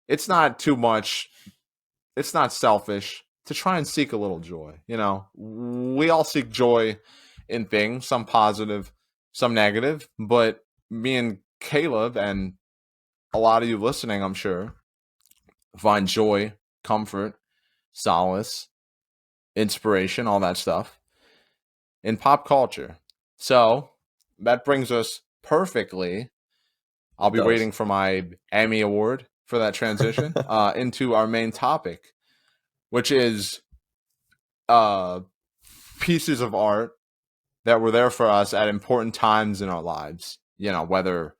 it's not too much. It's not selfish to try and seek a little joy. We all seek joy in things, some positive, some negative. But me and Caleb and a lot of you listening, I'm sure, find joy, comfort, solace, inspiration, all that stuff in pop culture. So that brings us perfectly. I'll It be does. waiting for my Emmy Award for that transition into our main topic, which is pieces of art that were there for us at important times in our lives. Whether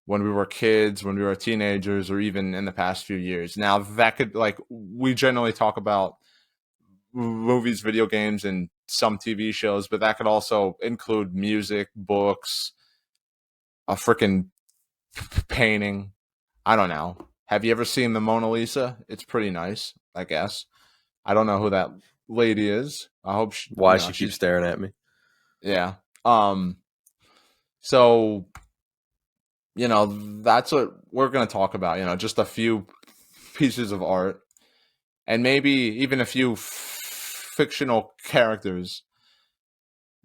when we were kids, when we were teenagers, or even in the past few years. Now, that could, we generally talk about movies, video games, and some TV shows, but that could also include music, books, a freaking painting. I don't know. Have you ever seen the Mona Lisa? It's pretty nice, I guess. I don't know who that lady is. I hope Why she keeps she's staring at me? yeah. So that's what we're gonna talk about. Just a few pieces of art, and maybe even a few fictional characters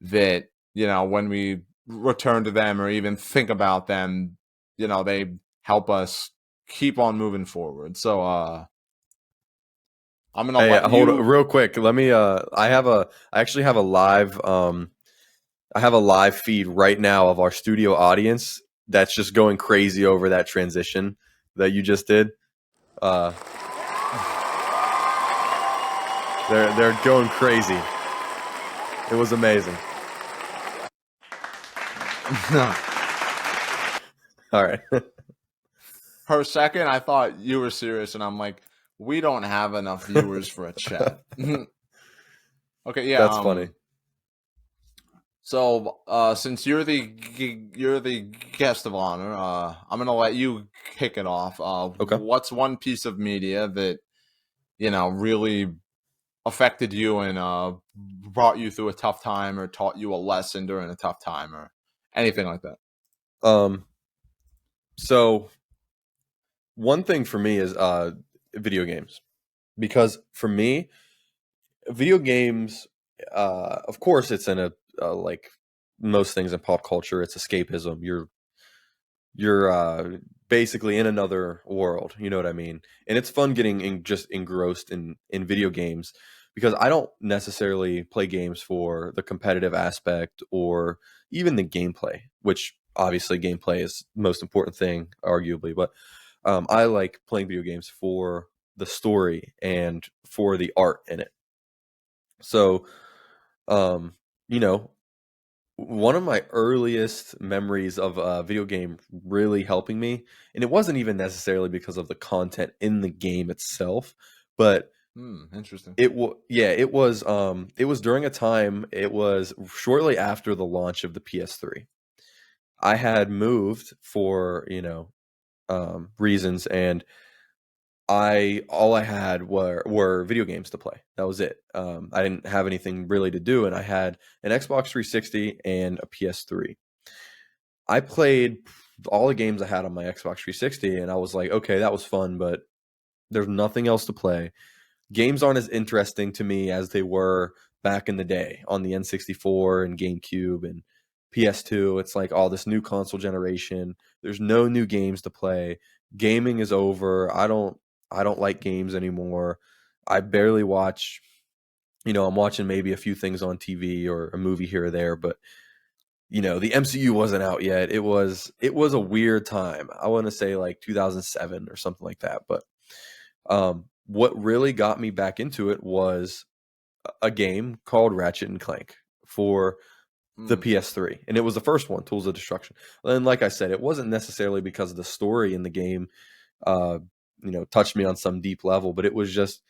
that when we return to them or even think about them, they help us keep on moving forward. So I'm gonna Hey, let hold on, you. real quick. Let me. I actually have a live. I have a live feed right now of our studio audience that's just going crazy over that transition that you just did. Uh, they're going crazy. It was amazing. All right. For a second, I thought you were serious, and I'm like, we don't have enough viewers for a chat. Okay, yeah. That's funny. So, since you're the guest of honor, I'm gonna let you kick it off. Okay. What's one piece of media that really affected you and brought you through a tough time, or taught you a lesson during a tough time, or anything like that? So one thing for me is video games, because for me, video games, of course, it's in a like most things in pop culture, it's escapism. You're basically in another world. You know what I mean? And it's fun getting just engrossed in video games, because I don't necessarily play games for the competitive aspect or even the gameplay, which obviously gameplay is the most important thing, arguably. But I like playing video games for the story and for the art in it. So, um, you know, one of my earliest memories of a video game really helping me, and it wasn't even necessarily because of the content in the game itself, but Interesting. it was during a time, it was shortly after the launch of the PS3. I had moved for, reasons, and all I had were video games to play. That was it. I didn't have anything really to do, and I had an Xbox 360 and a PS3. I played all the games I had on my Xbox 360, and I was like, okay, that was fun, but there's nothing else to play. Games aren't as interesting to me as they were back in the day on the N64 and GameCube and PS2. It's like, all this new console generation. There's no new games to play. Gaming is over. I don't like games anymore. I barely watch, I'm watching maybe a few things on TV or a movie here or there, but the MCU wasn't out yet. It was a weird time. I want to say like 2007 or something like that. But what really got me back into it was a game called Ratchet and Clank for the PS3, and it was the first one, Tools of Destruction. And like I said, it wasn't necessarily because of the story in the game, uh, touched me on some deep level, but it was just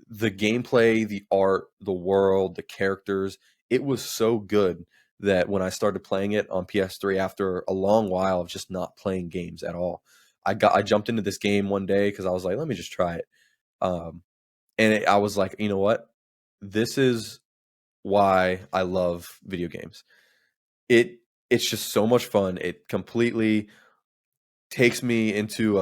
the gameplay, the art, the world, the characters. It was so good that when I started playing it on PS3 after a long while of just not playing games at all, I jumped into this game one day because I was like, let me just try it. Um, I was like, you know what? This is why I love video games. It's just so much fun. It completely takes me into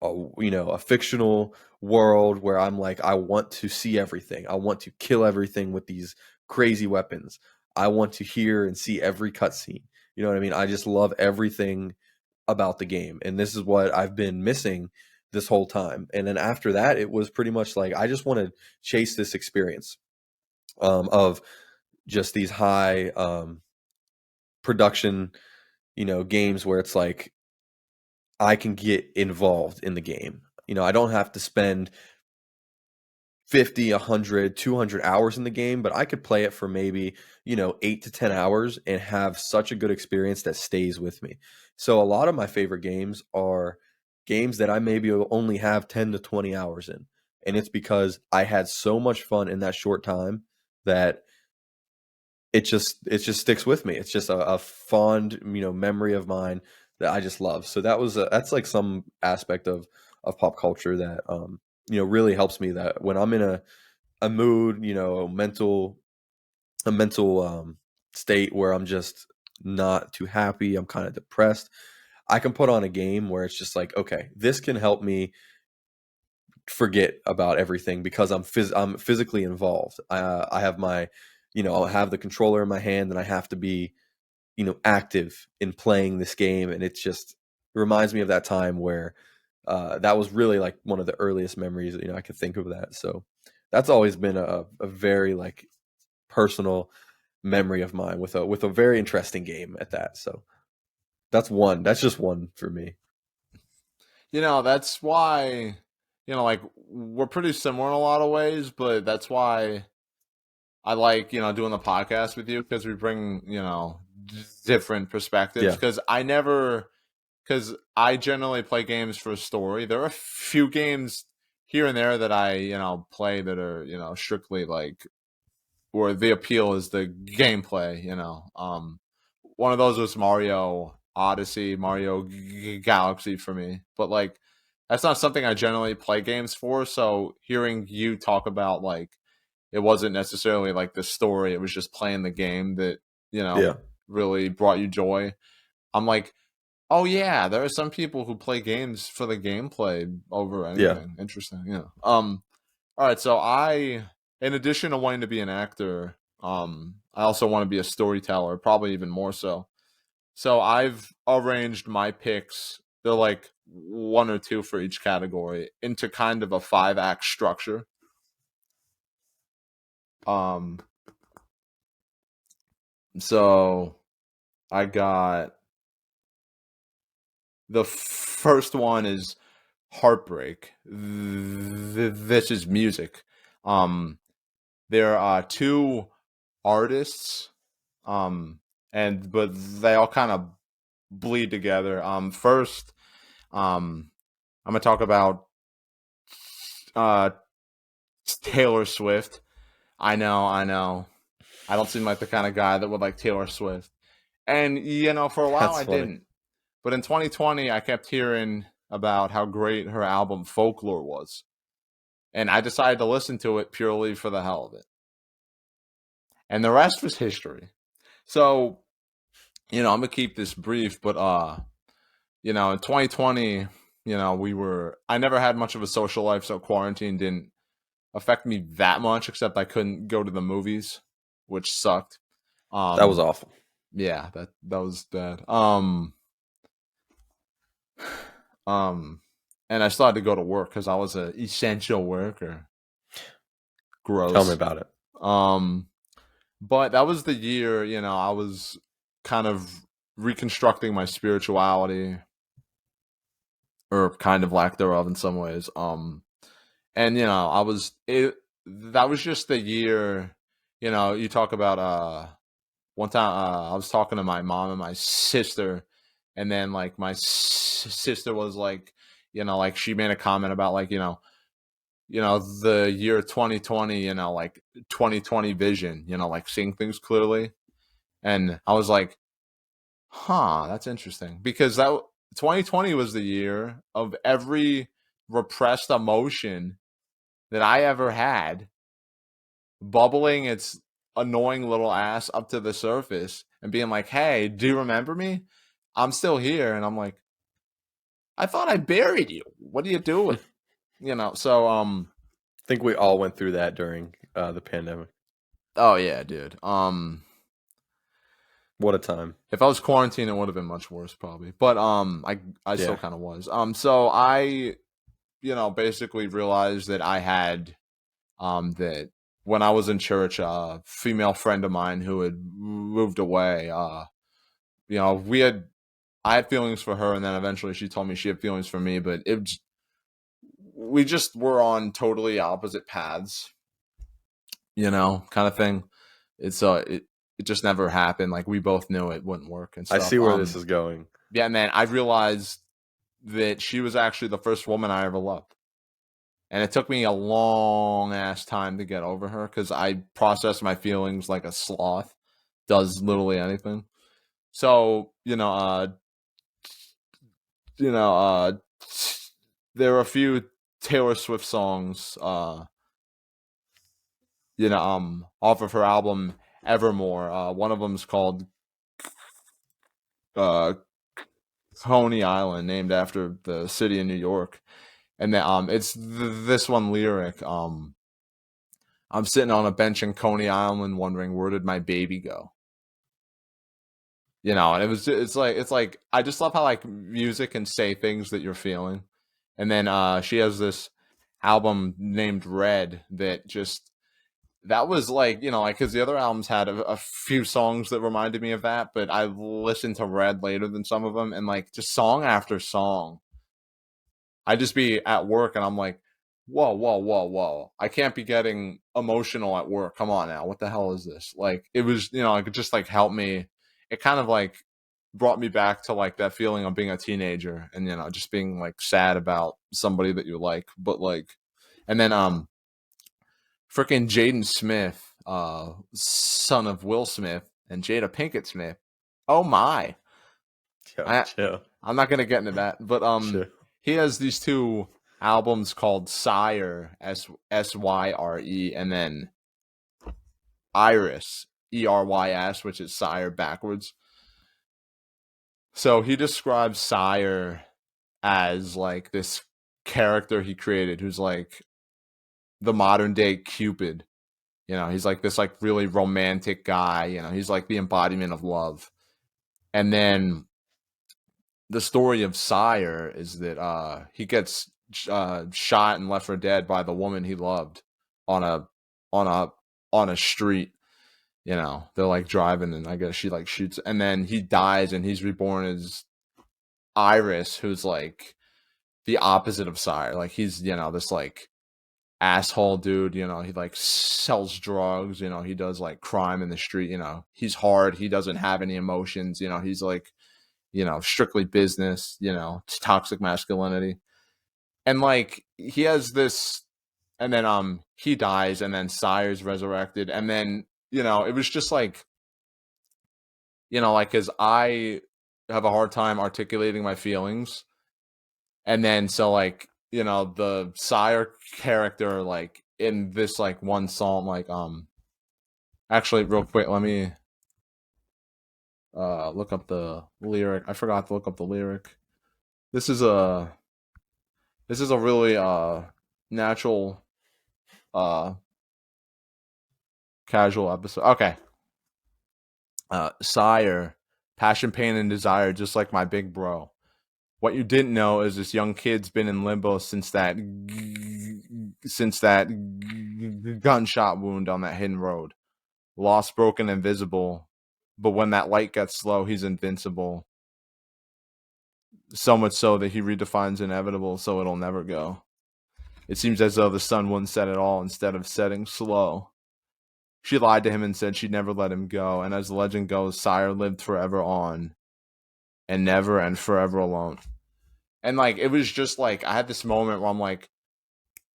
a fictional world where I'm like, I want to see everything. I want to kill everything with these crazy weapons. I want to hear and see every cutscene. You know what I mean? I just love everything about the game, and this is what I've been missing this whole time. And then after that, it was pretty much like I just want to chase this experience of just these high production, games where it's like I can get involved in the game. I don't have to spend 50, 100, 200 hours in the game, but I could play it for maybe, 8 to 10 hours and have such a good experience that stays with me. So a lot of my favorite games are games that I maybe only have 10 to 20 hours in. And it's because I had so much fun in that short time that it just sticks with me. It's just a fond, memory of mine that I just love. So that's like some aspect of pop culture that really helps me, that when I'm in a mood, a mental state where I'm just not too happy, I'm kind of depressed, I can put on a game where it's just like, okay, this can help me forget about everything because I'm physically involved. I have my, I'll have the controller in my hand and I have to be, active in playing this game, and it reminds me of that time where that was really like one of the earliest memories, I could think of that. So that's always been a very like personal memory of mine with a very interesting game at that. So that's just one for me. That's why, like we're pretty similar in a lot of ways, but that's why I like, doing the podcast with you because we bring, different perspectives. Yeah, Because I generally play games for a story. There are a few games here and there that I, play that are, strictly like, where the appeal is the gameplay. One of those was Mario Odyssey, Mario Galaxy for me. But like, that's not something I generally play games for. So hearing you talk about like, it wasn't necessarily like the story, it was just playing the game that, yeah, really brought you joy. I'm like, oh yeah, there are some people who play games for the gameplay over yeah, anything. Interesting. All right, so in addition to wanting to be an actor, I also want to be a storyteller, probably even more so. So I've arranged my picks, they're like one or two for each category, into kind of a 5-act structure. Um so I got, the first one is heartbreak. This is music. Um there are two artists, um but they all kind of bleed together. First, I'm gonna talk about uh Taylor Swift. I know, I don't seem like the kind of guy that would like Taylor Swift, and for a while that's I funny. didn't, but in 2020 I kept hearing about how great her album Folklore was, and I decided to listen to it purely for the hell of it, and the rest was history. So, I'm gonna keep this brief, but in 2020, I never had much of a social life, so quarantine didn't affect me that much, except I couldn't go to the movies, which sucked. That was Um, awful. yeah, that was bad. And I still had to go to work because I was an essential worker. Tell me Gross. about it. Um, but that was the year, I was kind of reconstructing my spirituality, or kind of lack thereof in some ways. And I was it. That was just the year. You talk about one time I was talking to my mom and my sister, and then like my sister was like, like she made a comment about like the year 2020, like 2020 vision, like seeing things clearly, and I was like, huh, that's interesting because that 2020 was the year of every repressed emotion that I ever had bubbling its annoying little ass up to the surface and being like, "Hey, do you remember me? I'm still here." And I'm like, "I thought I buried you. what do you do with, so I think we all went through that during the pandemic. oh yeah, dude. What a time. If I was quarantined, it would have been much worse probably. But I still Yeah. kind of was. So I basically realized that I had that when I was in church, a female friend of mine who had moved away, we had I had feelings for her, and then eventually she told me she had feelings for me, but we just were on totally opposite paths, kind of thing. It just never happened. Like we both knew it wouldn't work and I stuff. see where this is going. Yeah, and then I realized that she was actually the first woman I ever loved. And it took me a long ass time to get over her because I process my feelings like a sloth does literally anything. So, you know, uh, there are a few Taylor Swift songs, off of her album Evermore. One of them's called uh, Coney Island, named after the city in New York. And then it's this one lyric. I'm sitting on a bench in Coney Island, wondering where did my baby go. And it's like I just love how like music can say things that you're feeling. And then she has this album named Red that was like, like because the other albums had a few songs that reminded me of that, but I listened to Red later than some of them, and like just song after song I just be at work and I'm like, whoa, whoa, whoa, whoa. I can't be getting emotional at work. Come on now. What the hell is this? Like it was, it could just like help me. It kind of like brought me back to like that feeling of being a teenager and just being like sad about somebody that you like. But like and then freaking Jaden Smith, son of Will Smith and Jada Pinkett Smith. Oh my. Yo, I chill. I'm not gonna get into that, but Chill. he has these two albums called Sire Syre, and then Iris Erys, which is Sire backwards. So he describes Sire as like this character he created, who's like the modern day Cupid. He's like this like really romantic guy. He's like the embodiment of love. And then the story of Sire is that he gets shot and left for dead by the woman he loved on a on a on a street. They're like driving, and I guess she like shoots, and then he dies, and he's reborn as Iris, who's like the opposite of Sire. Like he's this like asshole dude. He like sells drugs. He does like crime in the street. He's hard. He doesn't have any emotions. He's like strictly business, toxic masculinity. And like he has this and then he dies and then Sire's resurrected. And then, it was just like, like cause I have a hard time articulating my feelings. And then so like, the Sire character, like in this like one song, like actually real quick, let me look up the lyric. I forgot to look up the lyric. This is a really natural uh casual episode. Okay. Sire, passion, pain, and desire, just like my big bro. What you didn't know is this young kid's been in limbo since that gunshot wound on that hidden road. Lost, broken, invisible. But when that light gets slow, he's invincible. So much so that he redefines inevitable so it'll never go. It seems as though the sun wouldn't set at all instead of setting slow. She lied to him and said she'd never let him go, and as the legend goes, Sire lived forever on, and never and forever alone. And like it was just like I had this moment where I'm like,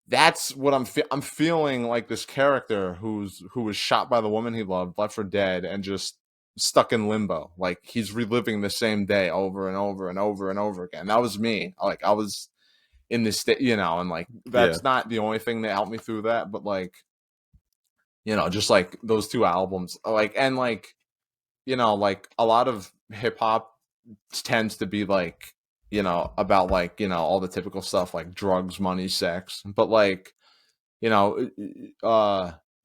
that's what I'm feeling like this character who was shot by the woman he loved, left for dead, and just stuck in limbo. Like he's reliving the same day over and over and over and over again. That was me. Like I was in this state, and like Yeah. that's not the only thing that helped me through that, but like just like those two albums, like and like like a lot of hip hop tends to be like about like, all the typical stuff like drugs, money, sex. But like, you know,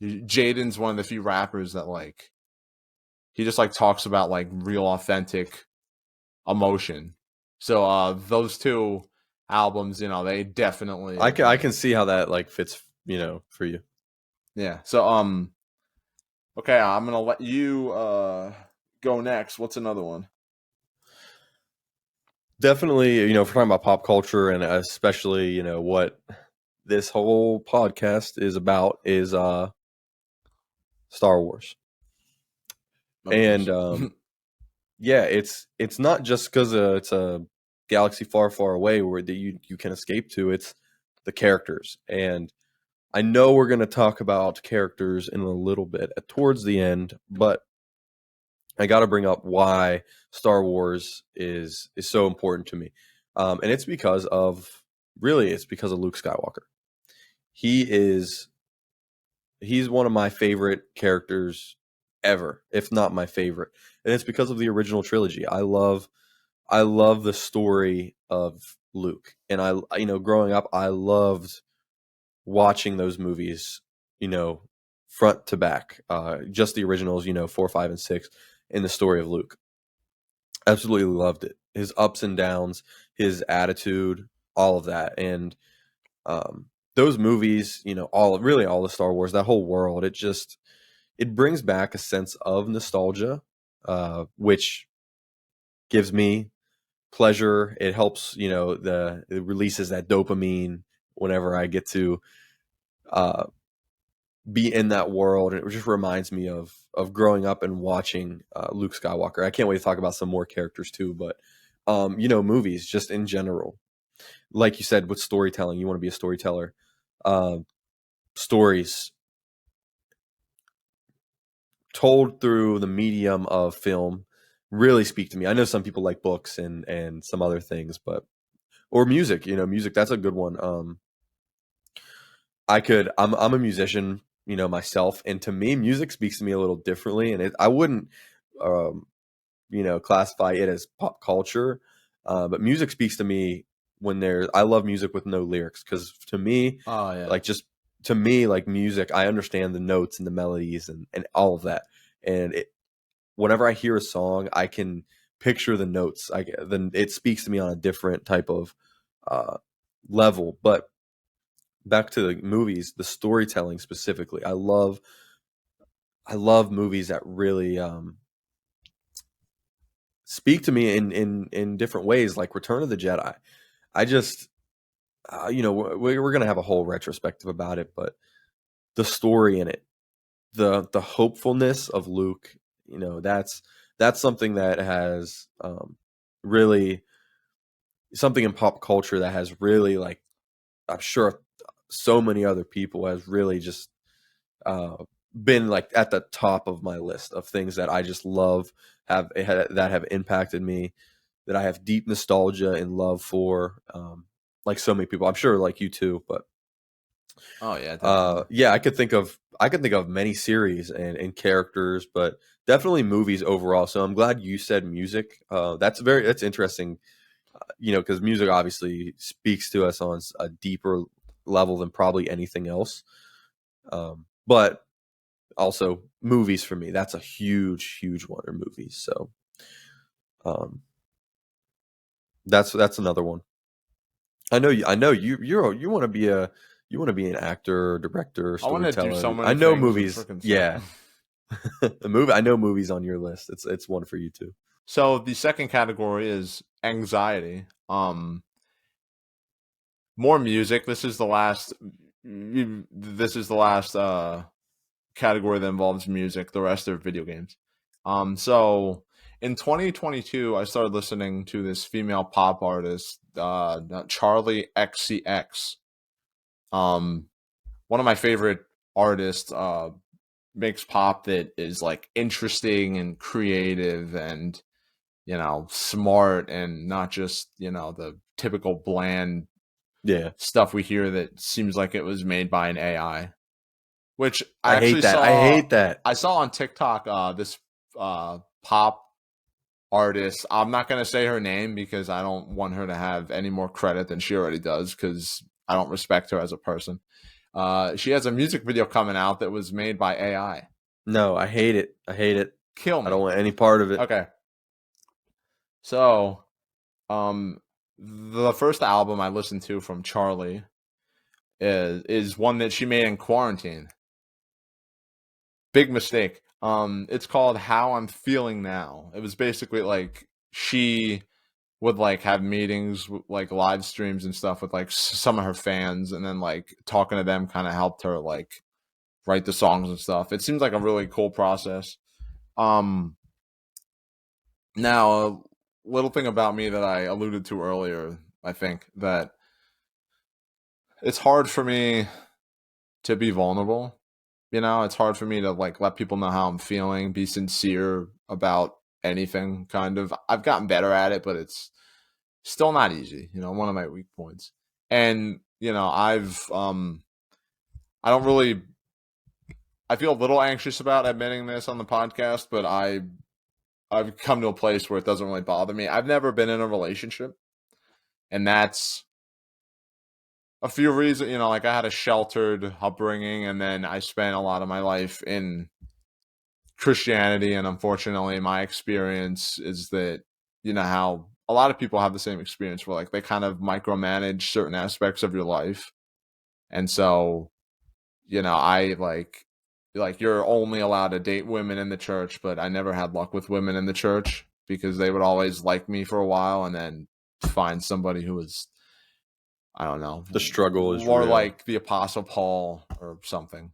Jaden's one of the few rappers that like he just like talks about like real authentic emotion. So those two albums, they definitely I can like, see how that like fits, for you. yeah. So okay, I'm gonna let you go next. What's another one? Definitely, if we're talking about pop culture and especially, what this whole podcast is about is Star Wars. Of And course. yeah, it's not just because it's a galaxy far, far away where that you can escape to. It's the characters, and I know we're going to talk about characters in a little bit towards the end, but I got to bring up why Star Wars is so important to me, and it's because of Luke Skywalker. He is he's one of my favorite characters ever, if not my favorite, and it's because of the original trilogy. I love the story of Luke, and growing up, I loved watching those movies, you know, front to back. Just the originals, 4, 5, and 6, and the story of Luke. Absolutely loved it. His ups and downs, his attitude, all of that, and um, those movies, all the Star Wars, that whole world, it brings back a sense of nostalgia, which gives me pleasure. It helps, it releases that dopamine whenever I get to uh, be in that world, and it just reminds me of growing up and watching Luke Skywalker. I can't wait to talk about some more characters too, but movies just in general. Like you said, with storytelling, you want to be a storyteller. Uh, Stories told through the medium of film really speak to me. I know some people like books and some other things, but or music. Music, that's a good one. I'm a musician, myself, and to me, music speaks to me a little differently, and I wouldn't um, classify it as pop culture, but music speaks to me when I love music with no lyrics, because to me, Oh yeah. like just to me, like music, I understand the notes and the melodies and all of that, and whenever I hear a song, I can picture the notes. Then it speaks to me on a different type of uh, level. But back to the movies, the storytelling specifically, I love movies that really speak to me in different ways, like Return of the Jedi. I just we're gonna have a whole retrospective about it, but the story in it, the hopefulness of Luke, that's something that has really something in pop culture that has really, like, I'm sure so many other people has really just uh, been like at the top of my list of things that I just love, that have impacted me, that I have deep nostalgia and love for. Like so many people, I'm sure, like you too. But Oh yeah, definitely. yeah, I could think of many series and characters, but definitely movies overall. So I'm glad you said music. That's interesting. Because music obviously speaks to us on a deeper level than probably anything else. But also movies for me, that's a huge, huge one, or movies. So um, that's another one. I know you want to be an actor, director, I want to do so storyteller. I many know things with movies. freaking stuff. Yeah, the movie. I know movies on your list. It's one for you too. So the second category is anxiety. More music. This is the last category that involves music. The rest are video games. So in 2022, I started listening to this female pop artist, Charlie XCX. Um, One of my favorite artists. Makes pop that is like interesting and creative and smart, and not just the typical bland Yeah, stuff we hear that seems like it was made by an AI. Which I I actually hate that. I saw hate that. I saw on TikTok this pop artist. I'm not going to say her name because I don't want her to have any more credit than she already does because I don't respect her as a person. She has a music video coming out that was made by AI. No, I hate it. I hate it. Kill I don't me. want any part of it. Okay. So, the first album I listened to from Charlie is one that she made in quarantine. Big mistake. It's called How I'm Feeling Now. It was basically like she would like have meetings, like live streams and stuff with like some of her fans, and then like talking to them kind of helped her like write the songs and stuff. It seems like a really cool process. Um, Now a little thing about me that I alluded to earlier, I think that it's hard for me to be vulnerable. You know, it's hard for me to like let people know how I'm feeling, be sincere about anything kind of. I've gotten better at it, but it's still not easy, you know, one of my weak points. And, you know, I don't really I feel a little anxious about admitting this on the podcast, but I've come to a place where it doesn't really bother me. I've never been in a relationship, and that's a few reasons, you know, like I had a sheltered upbringing and then I spent a lot of my life in Christianity, and unfortunately my experience is that you know how a lot of people have the same experience where like they kind of micromanage certain aspects of your life. And so, you know, I like you're only allowed to date women in the church, but I never had luck with women in the church because they would always like me for a while and then find somebody who was I don't know, The struggle is more real. like the Apostle Paul or something.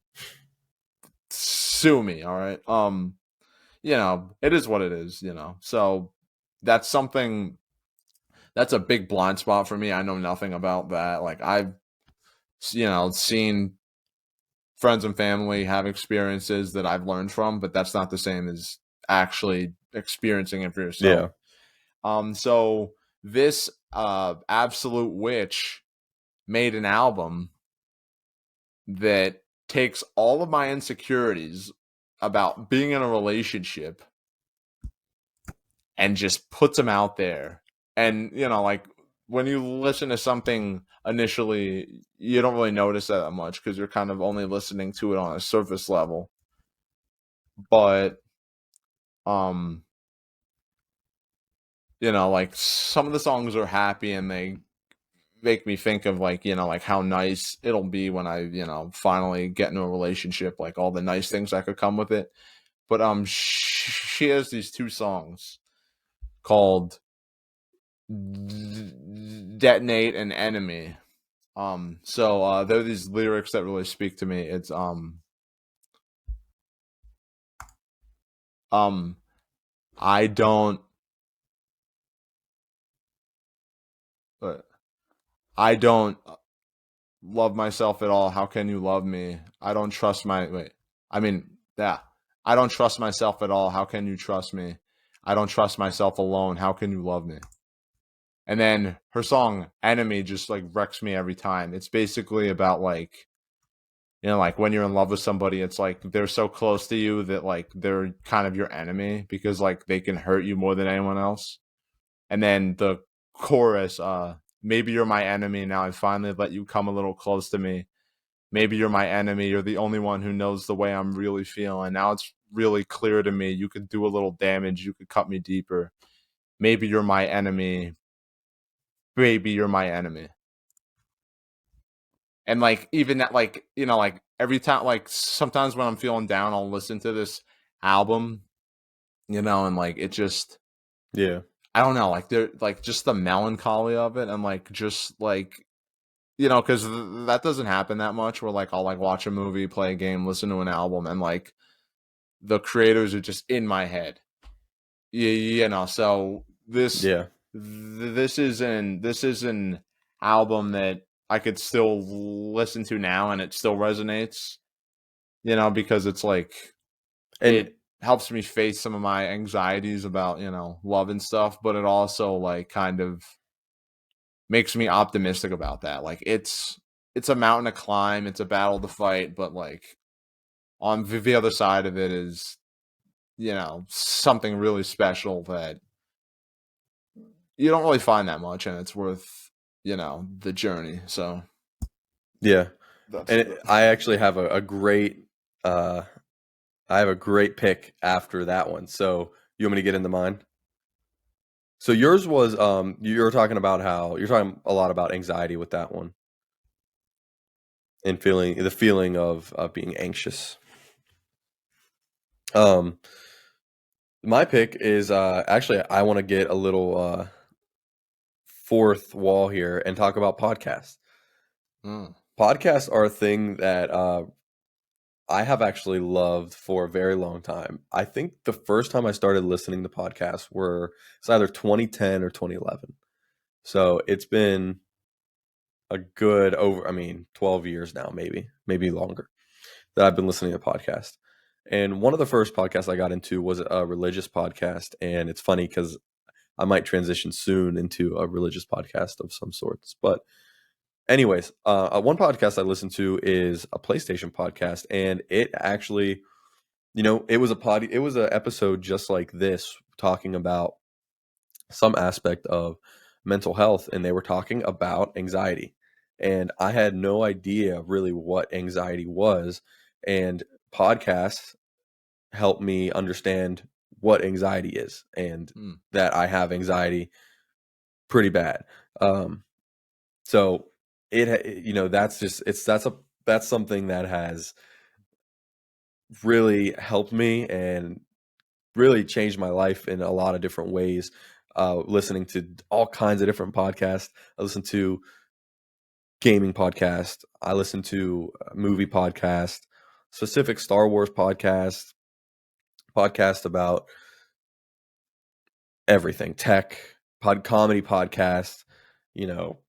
Sue me, all right? You know, it is what it is, you know. So that's something that's a big blind spot for me. I know nothing about that. Like I've you know, seen friends and family have experiences that I've learned from, but that's not the same as actually experiencing it for yourself. Yeah. So this absolute witch made an album that takes all of my insecurities about being in a relationship and just puts them out there. And, you know, like when you listen to something initially, you don't really notice that much because you're kind of only listening to it on a surface level. But, um, you know, like some of the songs are happy and they make me think of like, you know, like how nice it'll be when I, you know, finally get into a relationship, like all the nice things that could come with it. But she has these two songs called Detonate and Enemy. So there are these lyrics that really speak to me. It's um I don't uh, I don't love myself at all. How can you love me? I don't trust my wait. I mean, yeah. I don't trust myself at all. How can you trust me? I don't trust myself alone. How can you love me? And then her song Enemy just like wrecks me every time. It's basically about like you know, like when you're in love with somebody, it's like they're so close to you that like they're kind of your enemy because like they can hurt you more than anyone else. And then the chorus, maybe you're my enemy. Now I finally let you come a little close to me. Maybe you're my enemy. You're the only one who knows the way I'm really feeling. Now it's really clear to me. You could do a little damage. You could cut me deeper. Maybe you're my enemy. Baby, you're my enemy. And like even that like, you know, like every time like sometimes when I'm feeling down, I'll listen to this album, you know, and like it just Yeah. I don't know, like they're like just the melancholy of it and like just like you know, because that doesn't happen that much. Where like I'll like watch a movie, play a game, listen to an album, and like the creators are just in my head. You know, so Yeah. this is an album that I could still listen to now, and it still resonates. You know, because it's like And it helps me face some of my anxieties about you know love and stuff, but it also like kind of makes me optimistic about that. Like it's a mountain to climb, it's a battle to fight, but like on the other side of it is you know something really special that you don't really find that much, and it's worth, the journey. So Yeah. that's And good. I actually have a great uh I have a great pick after that one. So you want me to get into mine? So yours was you were talking about how you're talking a lot about anxiety with that one and feeling of being anxious. Um my pick is actually I want to get a little fourth wall here and talk about podcasts. Mm, Podcasts are a thing that I have actually loved for a very long time. I think the first time I started listening to podcasts it's either 2010 or 2011. So it's been a good 12 years now, maybe longer that I've been listening to podcasts. And one of the first podcasts I got into was a religious podcast. And it's funny because I might transition soon into a religious podcast of some sorts. But anyways, one podcast I listen to is a PlayStation podcast, and it actually, it was an episode just like this, talking about some aspect of mental health, and they were talking about anxiety. And I had no idea really what anxiety was, and podcasts helped me understand what anxiety is and mm. that I have anxiety pretty bad. Um, so that's just that's something that has really helped me and really changed my life in a lot of different ways. Listening to all kinds of different podcasts. I listen to gaming podcast. I listen to movie podcast, specific Star Wars podcast about everything, tech, comedy podcast,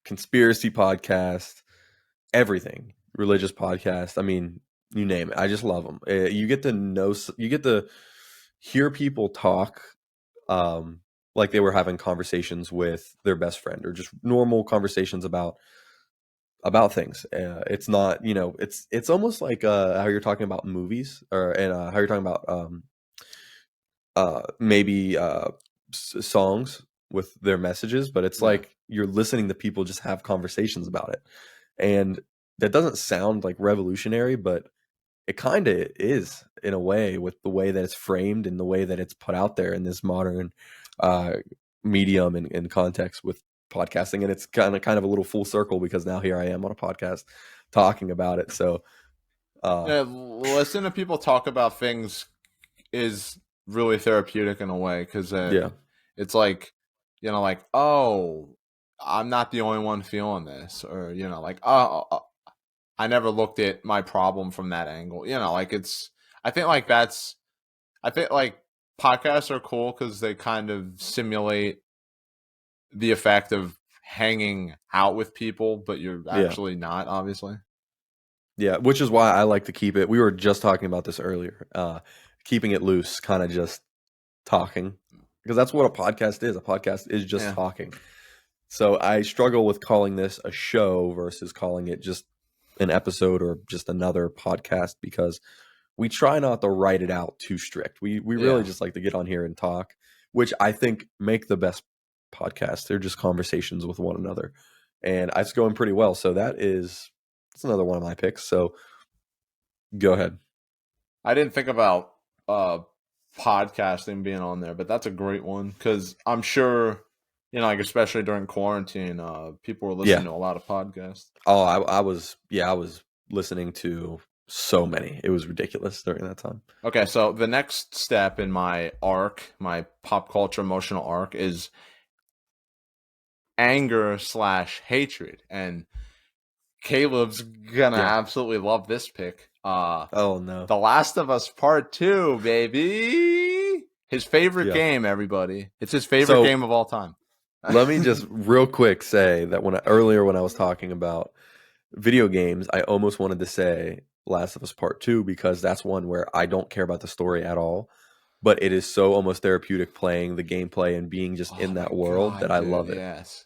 conspiracy podcast, everything, religious podcast. I mean, you name it. I just love them. You get to you get to hear people talk like they were having conversations with their best friend, or just normal conversations about things. It's not, it's almost like how you're talking about movies, or and how you're talking about maybe songs with their messages, but it's Yeah. like you're listening to people just have conversations about it. And that doesn't sound like revolutionary, but it kind of is in a way, with the way that it's framed and the way that it's put out there in this modern uh, medium and context with podcasting. And it's kind of a little full circle, because now here I am on a podcast talking about it. So Yeah, listen to people talk about things is really therapeutic in a way, because yeah, it's like, like, oh, I'm not the only one feeling this, or like, oh, I never looked at my problem from that angle. Like, it's, I think like that's, I think like podcasts are cool because they kind of simulate the effect of hanging out with people, but you're yeah, actually not, obviously. yeah. Which is why I like to keep it. We were just talking about this earlier. Keeping it loose, kind of just talking, because that's what a podcast is. A podcast is just Yeah. talking. So I struggle with calling this a show versus calling it just an episode or just another podcast, because we try not to write it out too strict. We really Yeah. just like to get on here and talk, which I think make the best podcasts. They're just conversations with one another, and it's going pretty well. So that's another one of my picks. So go ahead. I didn't think about uh podcasting being on there, but that's a great one because I'm sure, like especially during quarantine, people were listening Yeah. to a lot of podcasts. Oh, I was listening to so many. It was ridiculous during that time. Okay, so the next step in my arc, my pop culture emotional arc, is anger/hatred, and Caleb's gonna Yeah. absolutely love this pick. Oh no. The Last of Us Part 2, baby. His favorite Yeah. game, everybody. It's his favorite So game of all time. let me just real quick say that earlier when I was talking about video games, I almost wanted to say Last of Us Part 2, because that's one where I don't care about the story at all, but it is so almost therapeutic playing the gameplay and being just Oh in my that world that god, I dude, love it. yes.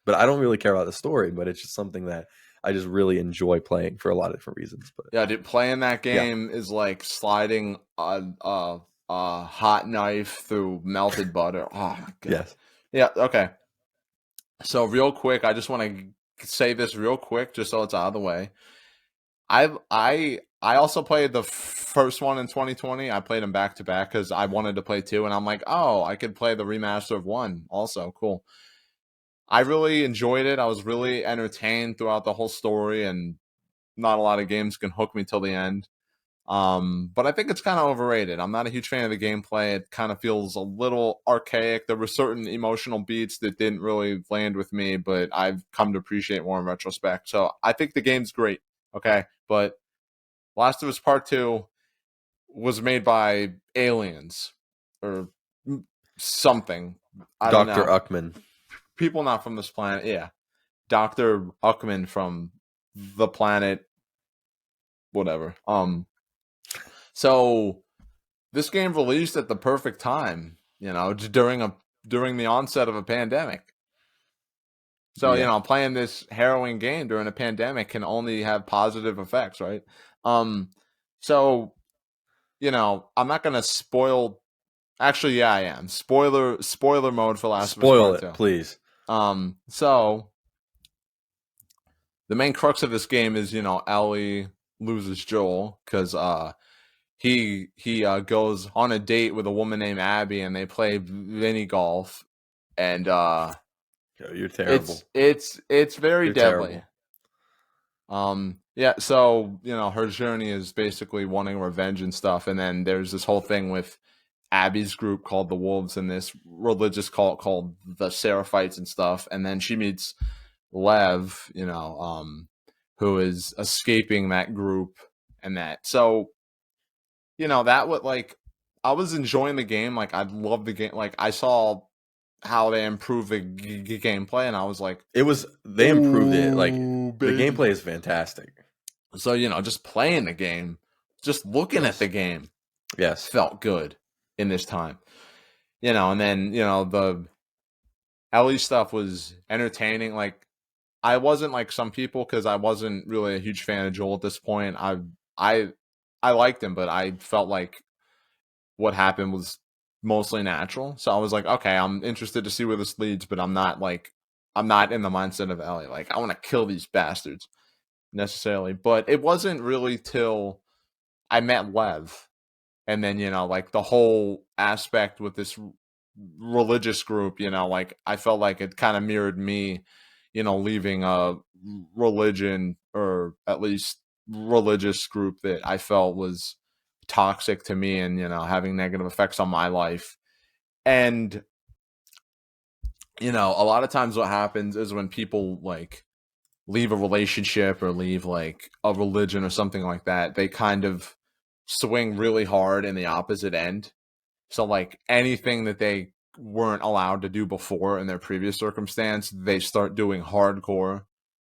But I don't really care about the story, but it's just something that I just really enjoy playing for a lot of different reasons. But Yeah, dude, playing that yeah, game is like sliding a hot knife through melted butter. Oh my god. yes. Yeah, okay. So real quick, I just want to say this real quick, just so it's out of the way. I also played the first one in 2020. I played them back to back because I wanted to play two, and I'm like, oh, I could play the remaster of one. Also, cool. I really enjoyed it. I was really entertained throughout the whole story, and not a lot of games can hook me till the end. But I think it's kind of overrated. I'm not a huge fan of the gameplay. It kind of feels a little archaic. There were certain emotional beats that didn't really land with me, but I've come to appreciate more in retrospect. So I think the game's great. Okay. But Last of Us Part 2 was made by aliens or something. I don't Dr. know. Uckman. People not from this planet. Yeah. Dr. Uckman from the planet, whatever. So this game released at the perfect time, during the onset of a pandemic. So, Yeah. playing this harrowing game during a pandemic can only have positive effects, right? Um so, I'm not going to spoil. Actually, yeah, I am. Spoiler mode for Last of Us Spoil Part it, 2. please. So the main crux of this game is, Ellie loses Joel cuz he goes on a date with a woman named Abby, and they play mini golf, and Yo, you're it's terrible. it's it's very You're deadly. terrible. Yeah, so her journey is basically wanting revenge and stuff, and then there's this whole thing with Abby's group called the Wolves and this religious cult called the Seraphites and stuff, and then she meets Lev, who is escaping that group and that. So that would like I was enjoying the game. Like I love the game. Like I saw how they improved the gameplay, and I was like, They improved it. Like, "Ooh, the baby!" gameplay is fantastic. So just playing the game, just looking at Yes. the game Yes. felt good in this time. And then the Ellie stuff was entertaining. Like I wasn't like some people because I wasn't really a huge fan of Joel at this point. I I liked him, but I felt like what happened was mostly natural. So I was like, okay, I'm interested to see where this leads, but I'm not in the mindset of Ellie. Like I want to kill these bastards necessarily. But it wasn't really till I met Lev, and then like the whole aspect with this religious group, like I felt like it kind of mirrored me, leaving a religion, or at least religious group that I felt was toxic to me, and having negative effects on my life. And a lot of times what happens is when people like leave a relationship or leave like a religion or something like that, they kind of swing really hard in the opposite end. So like anything that they weren't allowed to do before in their previous circumstance, they start doing hardcore.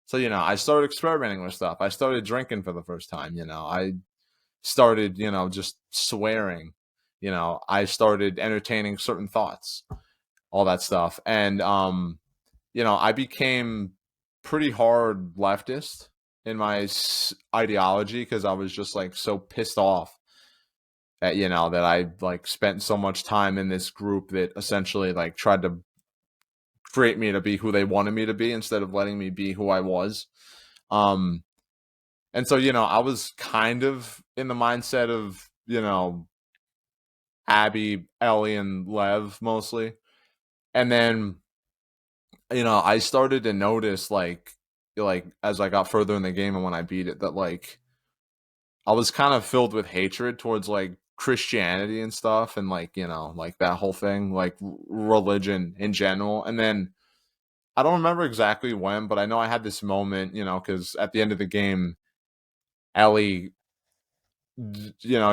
So I started experimenting with stuff. I started drinking for the first time. I started just swearing. I started entertaining certain thoughts, all that stuff, and I became pretty hard leftist in my ideology because I was just like so pissed off that that I like spent so much time in this group that essentially like tried to create me to be who they wanted me to be instead of letting me be who I was. Um and so I was kind of in the mindset of, Abby, Ellie, and Lev mostly. And then, I started to notice like as I got further in the game and when I beat it, that like I was kind of filled with hatred towards like Christianity and stuff, and like like that whole thing, like religion in general. And then I don't remember exactly when, but I know I had this moment, because at the end of the game, Ellie,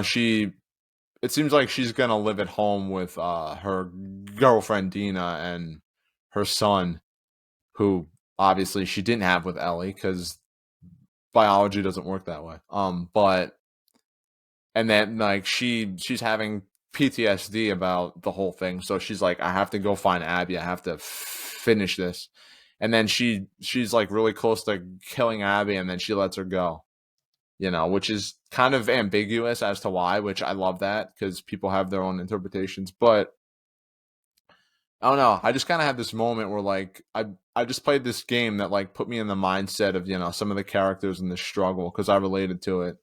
she it seems like she's gonna live at home with her girlfriend Dina and her son, who obviously she didn't have with Ellie because biology doesn't work that way. But and then like she's having PTSD about the whole thing, so she's like, I have to go find Abby. I have to finish this. And then she's like really close to killing Abby, and then she lets her go. Which is kind of ambiguous as to why, which I love that because people have their own interpretations. But I don't know. I just kind of had this moment where like I I just played this game that like put me in the mindset of, some of the characters in the struggle because I related to it.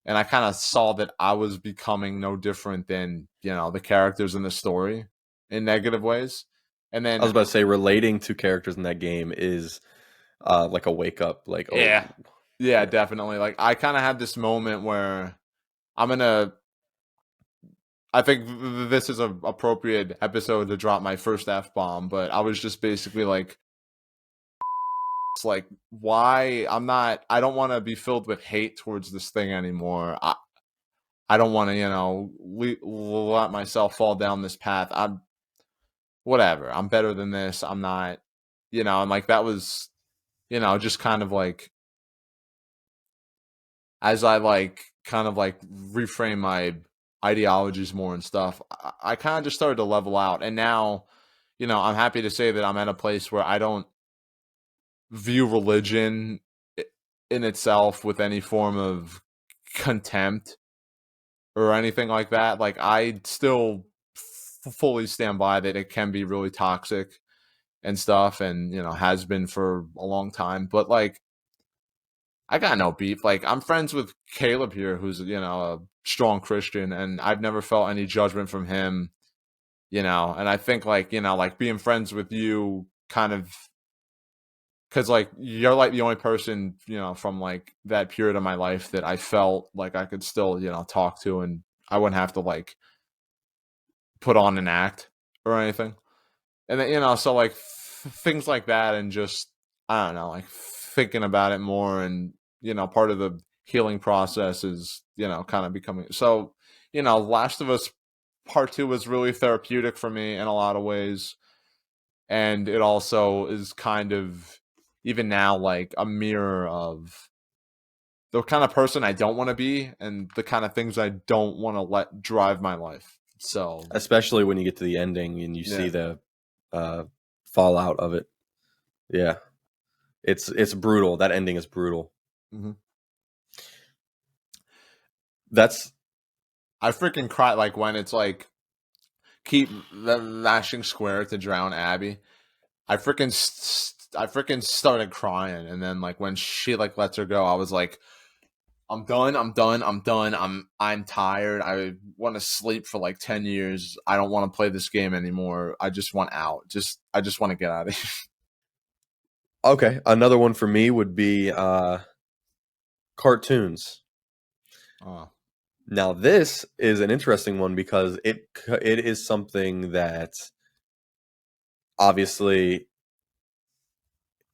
And I kind of saw that I was becoming no different than, the characters in the story in negative ways. And I was then, about to say relating to characters in that game is like a wake up, like, oh, yeah, yeah, yeah. definitely. Like, I kind of had this moment where I'm going to, I think this is a appropriate episode to drop my first F bomb, but I was just basically like, it's like, why I don't want to be filled with hate towards this thing anymore. I don't want to, let myself fall down this path. I'm whatever. I'm better than this. I'm not, and like that was, just kind of like as I like kind of like reframe my ideologies more and stuff, I kind of just started to level out. And now, I'm happy to say that I'm at a place where I don't view religion in itself with any form of contempt or anything like that. Like I still fully stand by that it can be really toxic and stuff, and has been for a long time. But like I got no beef. Like I'm friends with Caleb here, who's a strong Christian, and I've never felt any judgment from him. And I think like like being friends with you kind of because like you're like the only person from like that period of my life that I felt like I could still talk to, and I wouldn't have to like put on an act or anything. And then so like things like that, and just I don't know, like thinking about it more, and part of the healing process is kind of becoming so. Last of Us Part Two was really therapeutic for me in a lot of ways, and it also is kind of even now like a mirror of the kind of person I don't want to be and the kind of things I don't want to let drive my life. So Especially when you get to the ending and you see yeah. the uh, fallout of it. Yeah, it's brutal. That ending is brutal. Mm-hmm. That's I freaking cry like when it's like keep lashing square to drown Abby. I freaking started crying, and then like when she like lets her go, I was like, I'm done. I'm done. I'm done. I'm tired. I want to sleep for like 10 years. I don't want to play this game anymore. I just want out. I just want to get out of here. okay. Another one for me would be cartoons. Oh, Now this is an interesting one because it is something that obviously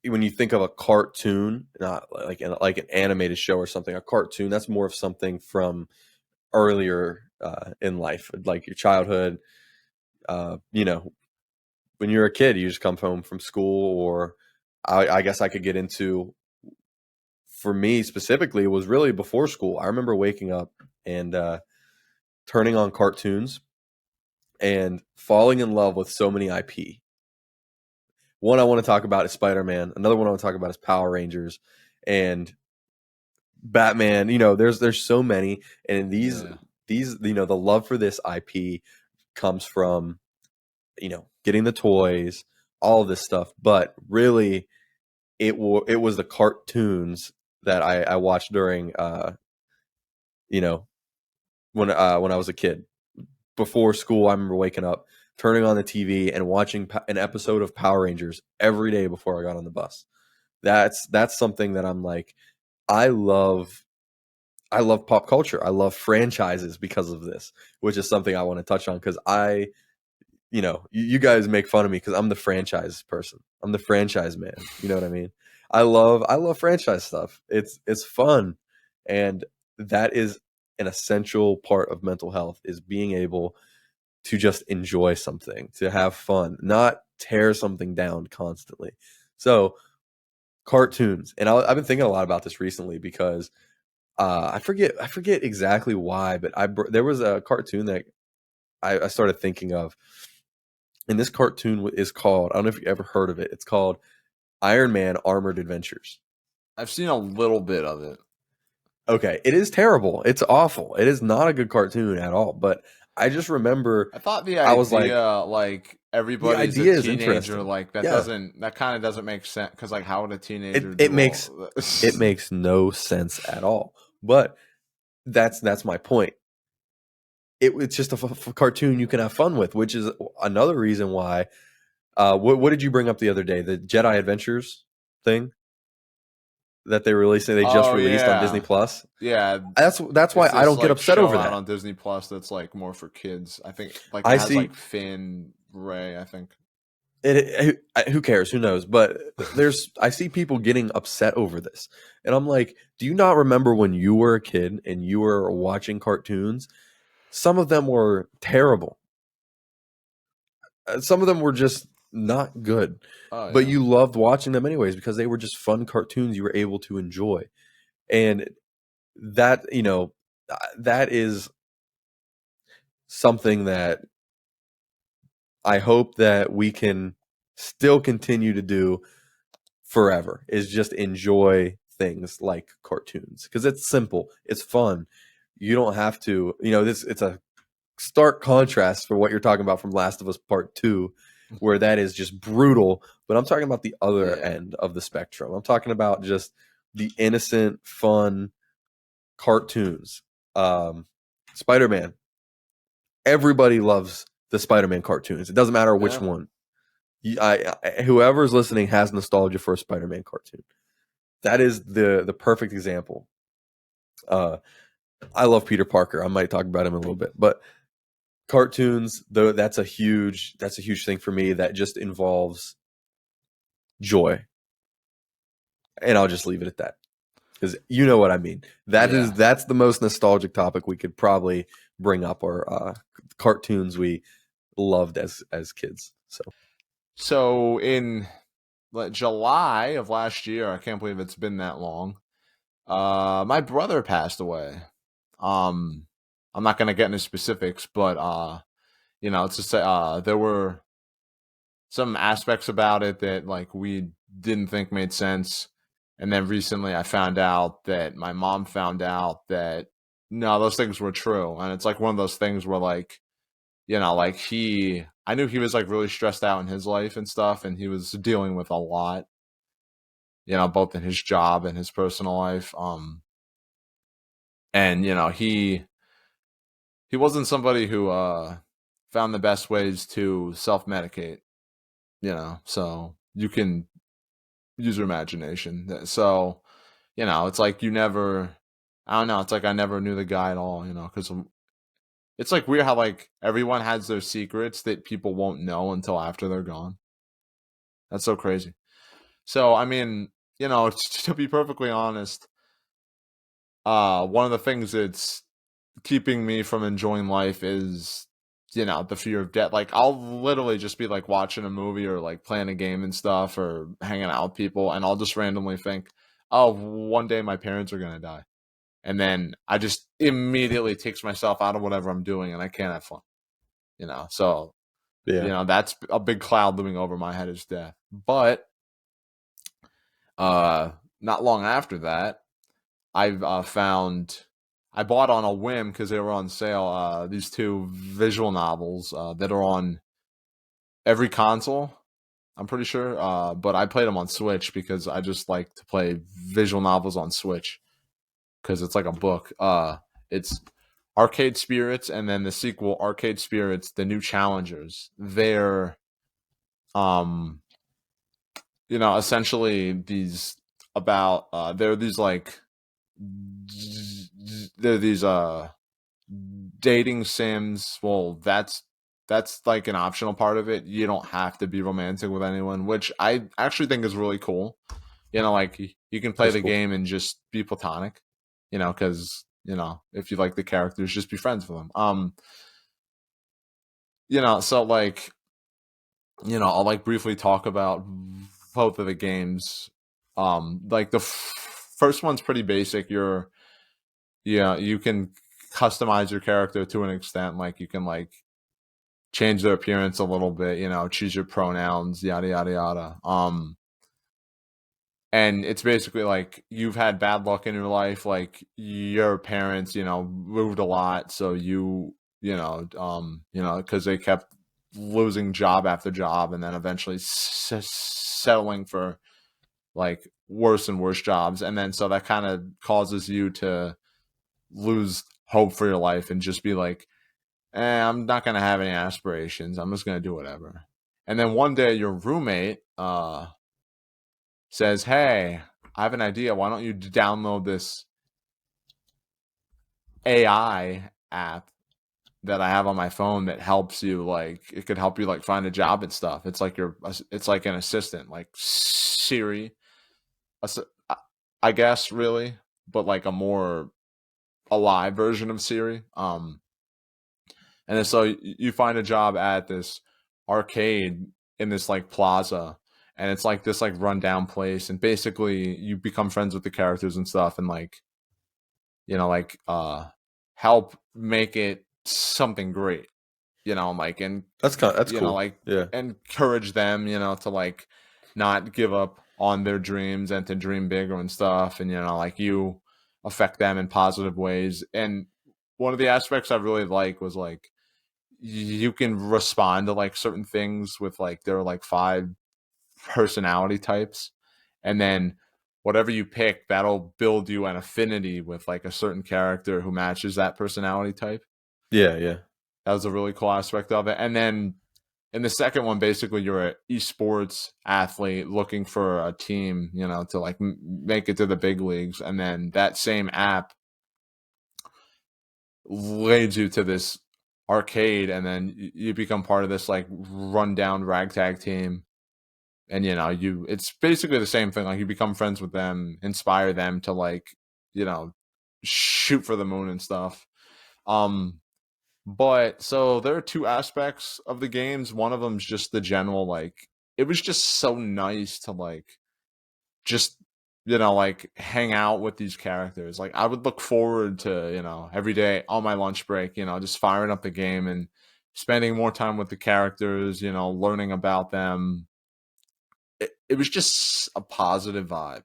when you think of a cartoon, not like an animated show or something, a cartoon that's more of something from earlier in life, like your childhood. When you're a kid, you just come home from school, or I guess I could get into. For me specifically, it was really before school. I remember waking up and turning on cartoons and falling in love with so many IP. One I want to talk about is Spider-Man. Another one I want to talk about is Power Rangers and Batman. There's so many, and yeah. these the love for this IP comes from getting the toys, all of this stuff. But really, it was the cartoons that I watched during you know when I was a kid. Before school, I remember waking up, turning on the TV, and watching an episode of Power Rangers every day before I got on the bus. That's something that I'm like, I love. I love pop culture. I love franchises because of this, which is something I want to touch on because you guys make fun of me because I'm the franchise person. I'm the franchise man. You know what I mean? I love franchise stuff. It's fun, and that is an essential part of mental health is being able to just enjoy something, to have fun, not tear something down constantly. So cartoons, and I've been thinking a lot about this recently because I forget exactly why, but there was a cartoon that I started thinking of, and this cartoon is called, I don't know if you ever heard of it. It's called Iron Man Armored Adventures. I've seen a little bit of it. Okay, it is terrible. It's awful. It is not a good cartoon at all. But I just remember I thought the I was like, idea, like The everybody's a idea is teenager. interesting. Like Yeah. that kind of doesn't make sense because like how would a teenager It do all? it makes no sense at all. But that's my point. It's just a cartoon you can have fun with, which is another reason why. What did you bring up the other day? The Jedi Adventures thing that they just Oh released on Disney yeah, Plus. yeah. That's why It's I this don't get like upset show over out that. on Disney Plus that's like more for kids. I think like it I has like see Finn, Ray. I think. who cares? Who knows? But I see people getting upset over this, and I'm like, do you not remember when you were a kid and you were watching cartoons? Some of them were terrible. Some of them were just not good, Oh but yeah, you loved watching them anyways because they were just fun cartoons you were able to enjoy. And that, that is something that I hope that we can still continue to do forever, is just enjoy things like cartoons because it's simple, it's fun. You don't have to, this it's a stark contrast for what you're talking about from Last of Us Part 2, where that is just brutal. But I'm talking about the other yeah, end of the spectrum. I'm talking about just the innocent, fun cartoons. Spider-Man. Everybody loves the Spider-Man cartoons. It doesn't matter which yeah. one. Whoever's listening has nostalgia for a Spider-Man cartoon. That is the perfect example. Uh, I love Peter Parker. I might talk about him a little bit, but cartoons, though, that's a huge thing for me that just involves joy, and I'll just leave it at that because you know what I mean. Yeah. That's the most nostalgic topic we could probably bring up, or cartoons we loved as kids. So So in like July of last year, I can't believe it's been that long. My brother passed away. Um, I'm not gonna get into specifics, but it's just there were some aspects about it that like we didn't think made sense. And then recently I found out that my mom found out that no, those things were true. And it's like one of those things where like, like I knew he was like really stressed out in his life and stuff, and he was dealing with a lot, both in his job and his personal life. And he wasn't somebody who found the best ways to self-medicate, so you can use your imagination. So, it's like you never, I don't know, it's like I never knew the guy at all, because it's like weird how like everyone has their secrets that people won't know until after they're gone. That's so crazy. So, I mean, to be perfectly honest, one of the things that's keeping me from enjoying life is the fear of death. Like I'll literally just be like watching a movie or like playing a game and stuff or hanging out with people, and I'll just randomly think, oh, one day my parents are going to die, and then I just immediately takes myself out of whatever I'm doing and I can't have fun. So yeah, that's a big cloud looming over my head is death. But uh not long after that, I've found I bought on a whim because they were on sale. These two visual novels that are on every console. I'm pretty sure, but I played them on Switch because I just like to play visual novels on Switch because it's like a book. It's Arcade Spirits, and then the sequel, Arcade Spirits: The New Challengers. Um, essentially these about they're these like they're these dating sims. Well, that's like an optional part of it. You don't have to be romantic with anyone, which I actually think is really cool. Like you can play that's the cool. game and just be platonic, because if you like the characters, just be friends with them. So like, I'll like briefly talk about both of the games. Like the first one's pretty basic. You can customize your character to an extent. Like you can like change their appearance a little bit, choose your pronouns, yada yada yada. And it's basically like you've had bad luck in your life, like your parents, moved a lot, so because they kept losing job after job and then eventually settling for like worse and worse jobs. And then so that kind of causes you to lose hope for your life and just be like, I'm not going to have any aspirations. I'm just going to do whatever. And then one day your roommate says, hey, I have an idea. Why don't you download this AI app that I have on my phone that helps you, like, it could help you like find a job and stuff. It's like it's like an assistant, like Siri, I guess, really, but like a more alive version of Siri. And then so you find a job at this arcade in this like plaza, and it's like this like rundown place, and basically you become friends with the characters and stuff, and like like help make it something great, like and That's cool. like Yeah. encourage them, to like not give up on their dreams and to dream bigger and stuff, and like you affect them in positive ways. And one of the aspects I really like was like you can respond to like certain things with like there are like 5 personality types, and then whatever you pick, that'll build you an affinity with like a certain character who matches that personality type. Yeah, yeah. That was a really cool aspect of it. And then in the second one, basically you're an esports athlete looking for a team, to like make it to the big leagues. And then that same app leads you to this arcade, and then you become part of this like rundown ragtag team. And it's basically the same thing. Like you become friends with them, inspire them to like, you know, shoot for the moon and stuff. Um, but so there are 2 aspects of the games. One of them's just the general like it was just so nice to like just like hang out with these characters. Like I would look forward to, every day on my lunch break, just firing up the game and spending more time with the characters, learning about them. It was just a positive vibe.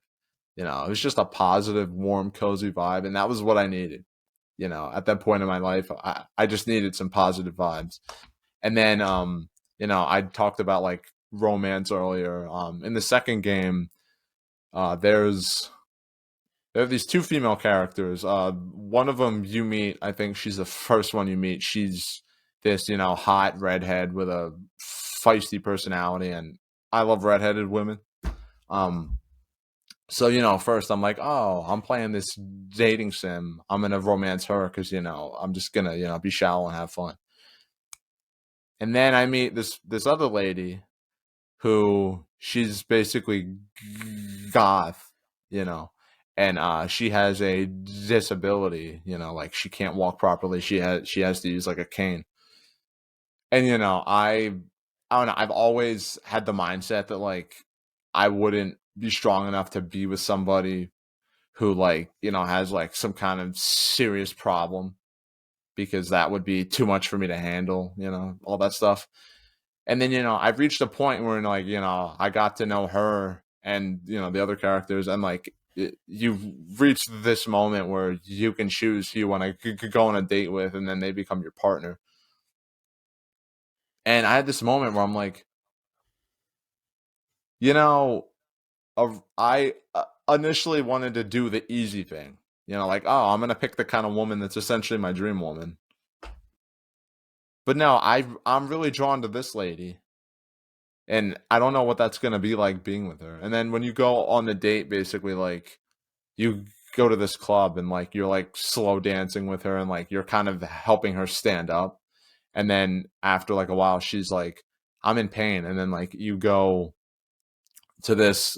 It was just a positive, warm, cozy vibe, and that was what I needed. At that point in my life, I just needed some positive vibes. And then, I talked about like romance earlier. In the second game, there's there are these 2 female characters. One of them you meet, I think she's the first one you meet. She's this, hot redhead with a feisty personality, and I love redheaded women. Um, so first I'm like, oh, I'm playing this dating sim. I'm gonna romance her because I'm just gonna be shallow and have fun. And then I meet this other lady who she's basically goth, you know, and she has a disability, like she can't walk properly. She has to use like a cane. And I don't know, I've always had the mindset that like I wouldn't be strong enough to be with somebody who like, has like some kind of serious problem, because that would be too much for me to handle, all that stuff. And then, I've reached a point where like, I got to know her and, the other characters, and like you've reached this moment where you can choose who you want to go on a date with, and then they become your partner. And I had this moment where I'm like, you know, I initially wanted to do the easy thing, like, oh, I'm going to pick the kind of woman that's essentially my dream woman. But no, I'm really drawn to this lady, and I don't know what that's going to be like being with her. And then when you go on the date, basically, like, you go to this club and like you're like slow dancing with her, and like you're kind of helping her stand up. And then after like a while, she's like, I'm in pain. And then like you go to this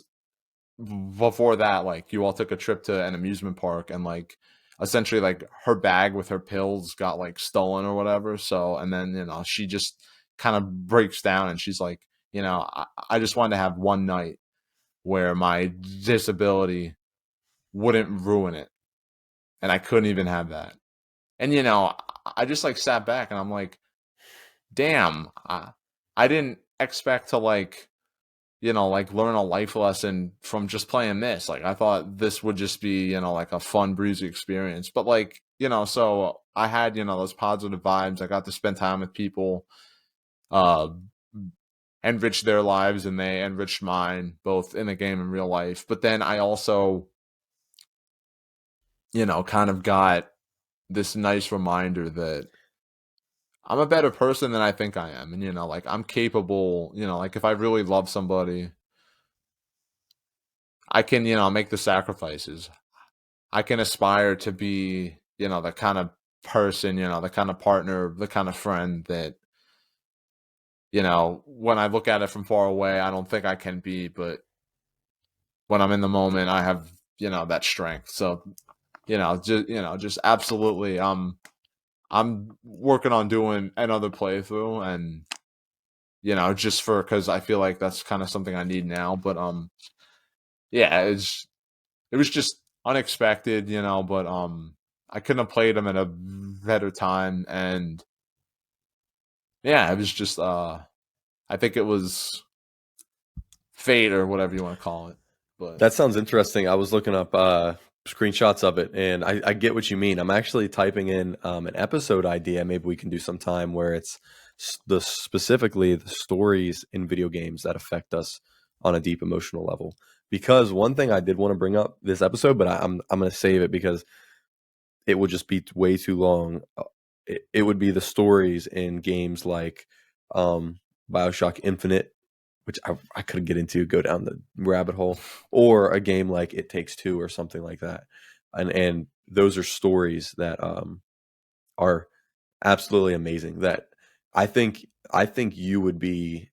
before that, like you all took a trip to an amusement park, and like essentially like her bag with her pills got like stolen or whatever. So, and then, she just kind of breaks down, and she's like, I just wanted to have one night where my disability wouldn't ruin it. And I couldn't even have that. And, I just like sat back and I'm like, damn, I didn't expect to like, like learn a life lesson from just playing this. Like I thought this would just be, like a fun, breezy experience. But like, so I had, those positive vibes. I got to spend time with people. uh, enriched their lives and they enriched mine, both in the game and real life. But then I also, kind of got this nice reminder that I'm a better person than I think I am. And, like I'm capable, like if I really love somebody, I can, make the sacrifices. I can aspire to be, the kind of person, the kind of partner, the kind of friend that, when I look at it from far away, I don't think I can be, but when I'm in the moment, I have, that strength. So, just absolutely, I'm working on doing another playthrough and, just because I feel like that's kind of something I need now. But, yeah, it was just unexpected, but, I couldn't have played them at a better time. And yeah, it was just, I think it was fate or whatever you want to call it. But That sounds interesting. I was looking up screenshots of it, and I get what you mean. I'm actually typing in an episode idea. Maybe we can do some time where it's specifically the stories in video games that affect us on a deep emotional level. Because one thing I did want to bring up this episode, but I'm going to save it because it would just be way too long. It would be the stories in games like um, Bioshock Infinite, which I couldn't get into, go down the rabbit hole, or a game like It Takes Two or something like that. And those are stories that are absolutely amazing. That I think you would be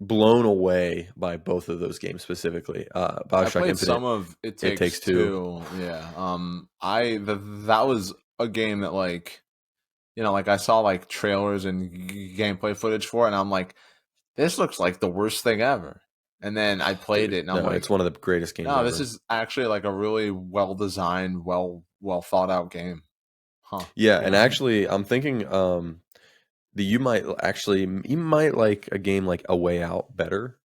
blown away by both of those games specifically. I Bioshock played some Infinite, of It It Takes Takes Two. Two. Yeah. That was a game that like, like I saw like trailers and gameplay footage for it, and I'm like, this looks like the worst thing ever. And then I played Dude, it, and I'm no, it's like, one of the greatest games no, this ever. is actually like a really well designed, well thought out game. Huh. Yeah, and Yeah. actually, I'm thinking that you might like a game like A Way Out better,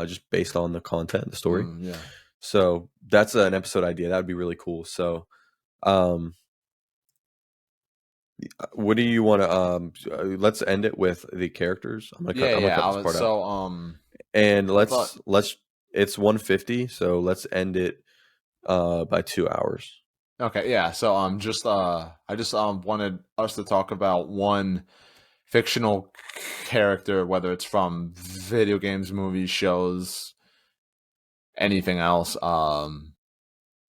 just based on the content, the story. Yeah. So that's an episode idea. That would be really cool. So, um, what do you want to? Let's end it with the characters. Yeah, I'm gonna yeah. cut I this was part out, so and I thought let's. It's 150, so let's end it by 2 hours. okay, yeah. So I just wanted us to talk about one fictional character, whether it's from video games, movies, shows, anything else.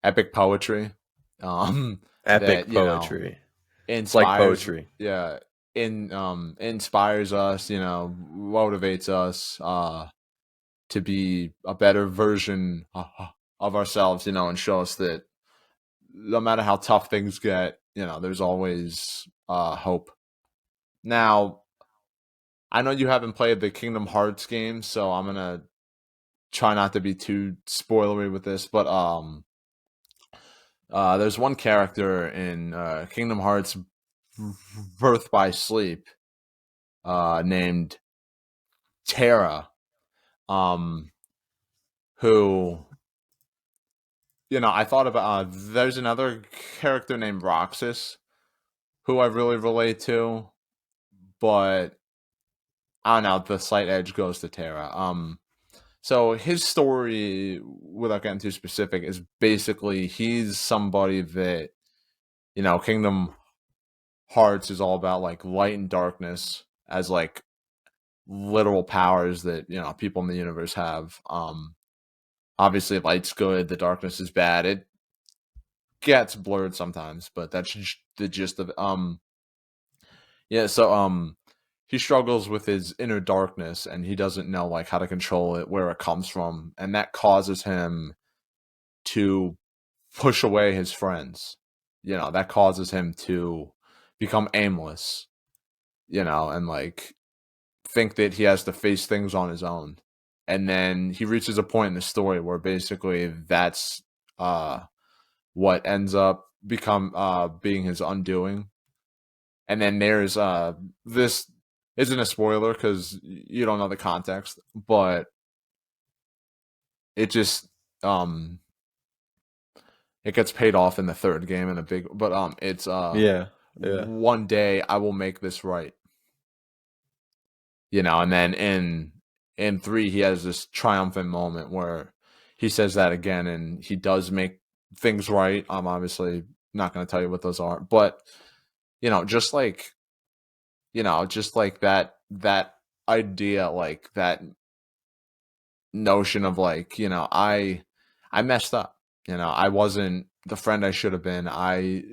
Epic poetry. That, Epic poetry. It's like inspires, poetry. yeah, inspires us, motivates us to be a better version of ourselves, and show us that no matter how tough things get, there's always hope. Now, I know you haven't played the Kingdom Hearts game, so I'm gonna try not to be too spoilery with this, but there's one character in Kingdom Hearts Birth by Sleep named Terra, um, who, I thought about. There's another character named Roxas who I really relate to, but I don't know. The slight edge goes to Terra. So his story, without getting too specific, is basically he's somebody that, Kingdom Hearts is all about like light and darkness as like literal powers that, people in the universe have. Obviously light's good, the darkness is bad. It gets blurred sometimes, but that's the gist of it. Yeah, so he struggles with his inner darkness and he doesn't know like how to control it, where it comes from, and that causes him to push away his friends. That causes him to become aimless, and like think that he has to face things on his own. And then he reaches a point in the story where basically that's uh what ends up become being his undoing. And then there's this isn't a spoiler because you don't know the context, but it just um it gets paid off in the third game in a big, but it's Yeah, yeah. one day I will make this right. And then in 3 he has this triumphant moment where he says that again, and he does make things right. I'm obviously not going to tell you what those are, but just like just like that idea, like that notion of like, I messed up. I wasn't the friend I should have been. I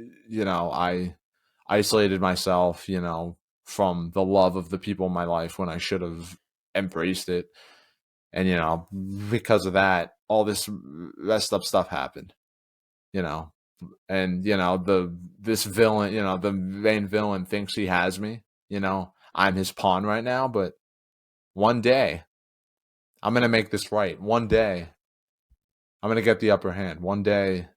isolated myself, from the love of the people in my life when I should have embraced it. And because of that, all this messed up stuff happened. You know, and this villain, the main villain thinks he has me. I'm his pawn right now, but one day I'm gonna make this right. One day I'm gonna get the upper hand. One day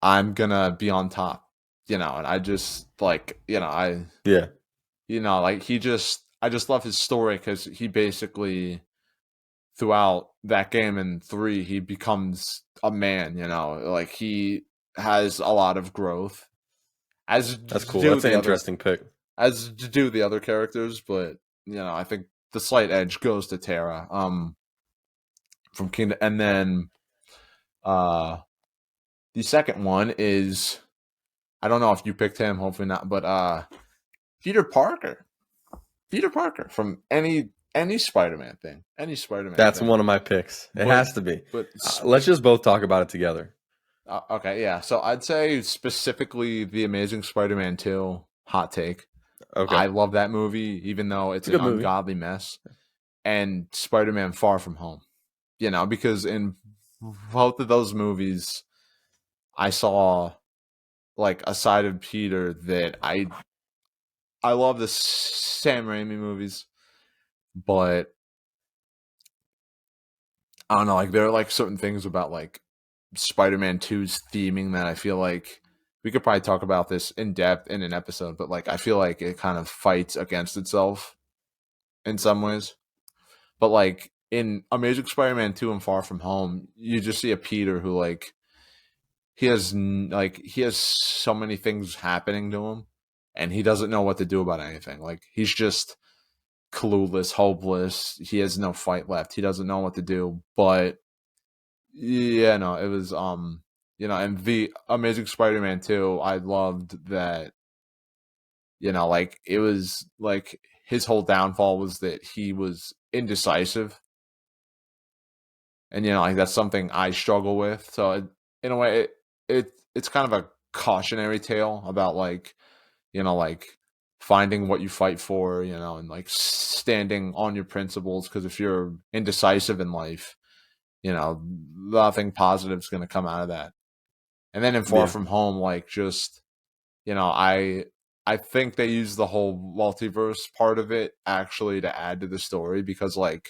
I'm gonna be on top. And I just like, Yeah. like I just love his story because he basically throughout that game in 3 he becomes a man. Like he has a lot of growth, as That's cool. do That's an the other interesting pick. characters, but I think the slight edge goes to Terra from Kingdom. And then uh the second one is, I don't know if you picked him, hopefully not, but Peter Parker. Peter Parker from any Spider-Man thing. Any Spider-Man That's thing. one of my picks. It But has to be. but Let's just both talk about it together. okay, yeah. So I'd say specifically The Amazing Spider-Man 2, hot take. Okay. I love that movie, even though It's it's a an good movie. ungodly mess. And Spider-Man Far From Home. Because in both of those movies, I saw like a side of Peter that I love the Sam Raimi movies, but I don't know, like there are like certain things about like Spider-Man 2's theming that I feel like we could probably talk about this in depth in an episode, but like I feel like it kind of fights against itself in some ways. But like in Amazing Spider-Man 2 and Far From Home, you just see a Peter who like he has so many things happening to him and he doesn't know what to do about anything. Like he's just clueless, hopeless. He has no fight left. He doesn't know what to do. But yeah, no, it was and the Amazing Spider-Man 2, I loved that, like it was like his whole downfall was that he was indecisive. And like that's something I struggle with. So in a way it's kind of a cautionary tale about like, like finding what you fight for, and like standing on your principles, because if you're indecisive in life, nothing positive is going to come out of that. And then in Far Yeah. From Home, like just, I think they use the whole multiverse part of it actually to add to the story, because like,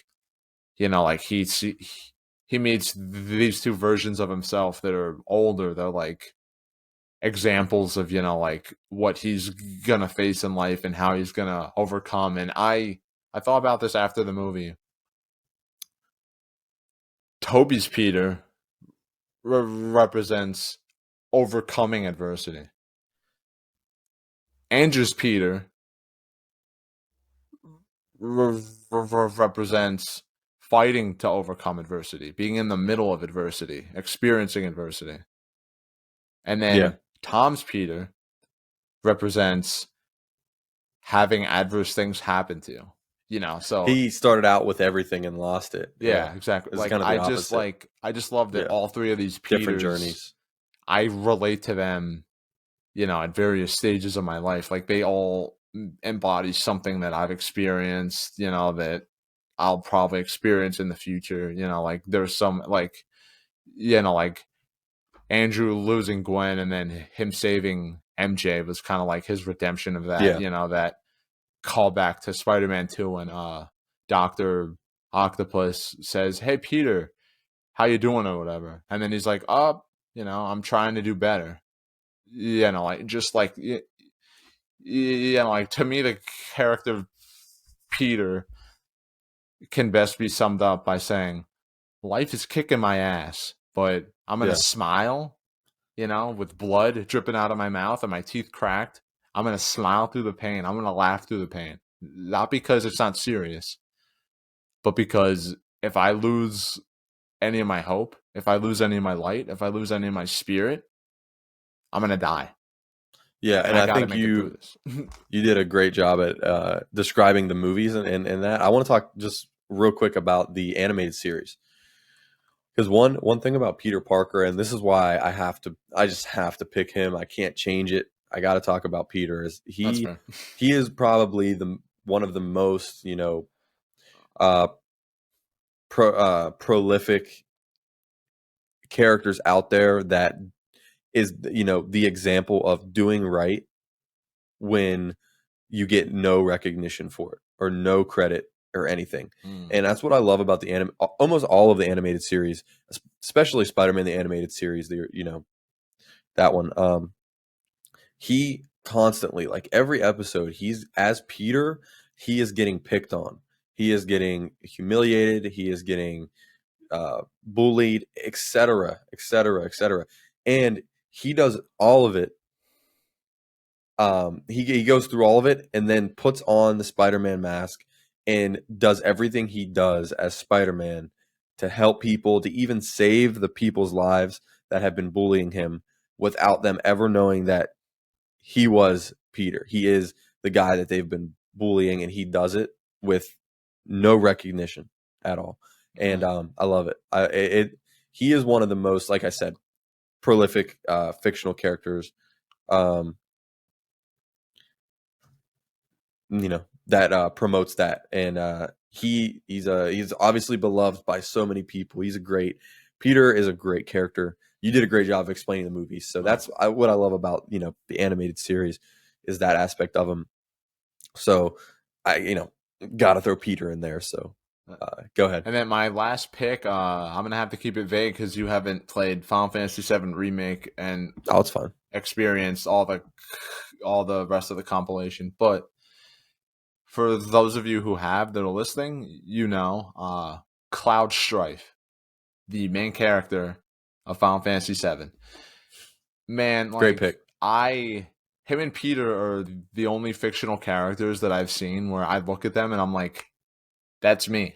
like he meets these two versions of himself that are older. They're like examples of, like what he's gonna face in life and how he's gonna overcome. And I thought about this after the movie. Toby's Peter represents overcoming adversity. Andrew's Peter represents fighting to overcome adversity, being in the middle of adversity, experiencing adversity. And Yeah. then Tom's Peter represents having adverse things happen to you. So He started out with everything and lost it. Yeah. yeah, exactly. It's Like kind of the opposite. I just love that Yeah. all three of these Different Peters, journeys. I relate to them, at various stages of my life. Like they all embody something that I've experienced, that I'll probably experience in the future. Like there's some like, like Andrew losing Gwen and then him saving MJ was kind of like his redemption of that, Yeah. that callback to Spider-Man 2 when Dr. Octopus says, "Hey Peter, how you doing?" or whatever. And then he's like, "Oh, I'm trying to do better." Like just like like to me the character of Peter can best be summed up by saying, "Life is kicking my ass, but I'm going to Yeah. smile, with blood dripping out of my mouth and my teeth cracked. I'm going to smile through the pain. I'm going to laugh through the pain." not because it's not serious, but because if I lose any of my hope, if I lose any of my light, if I lose any of my spirit, I'm gonna die, Yeah, and and I I got to think make it through this. you did a great job at describing the movies and that. I want to talk just real quick about the animated series because one thing about Peter Parker, and this is why I just have to pick him. I can't change it. I got to talk about Peter. Is That's fair. he is probably the one of the most uh, prolific characters out there that is the example of doing right when you get no recognition for it or no credit or anything. Mm, And that's what I love about the almost all of the animated series, especially Spider-Man the animated series, that one. He constantly, like every episode, he's as Peter, he is getting picked on. He is getting humiliated, he is getting bullied, etc., etc., etc. And he does all of it. He goes through all of it and then puts on the Spider-Man mask and does everything he does as Spider-Man to help people, to even save the people's lives that have been bullying him without them ever knowing that he was Peter. He is the guy that they've been bullying, and he does it with no recognition at all. And yeah. I love it. He is one of the most, like I said, prolific fictional characters. Um, that promotes that, and he's obviously beloved by so many people. Peter is a great character. You did a great job of explaining the movies, so Right. that's what I love about the animated series is that aspect of him. So I gotta throw Peter in there. So go ahead. And then my last pick, I'm gonna have to keep it vague because you haven't played Final Fantasy VII Remake and Oh, it's fine. experienced all the rest of the compilation. But for those of you who have that are listening, Cloud Strife, the main character of Final Fantasy VII. Man, Great like pick. him and Peter are the only fictional characters that I've seen where I look at them and I'm like, that's me.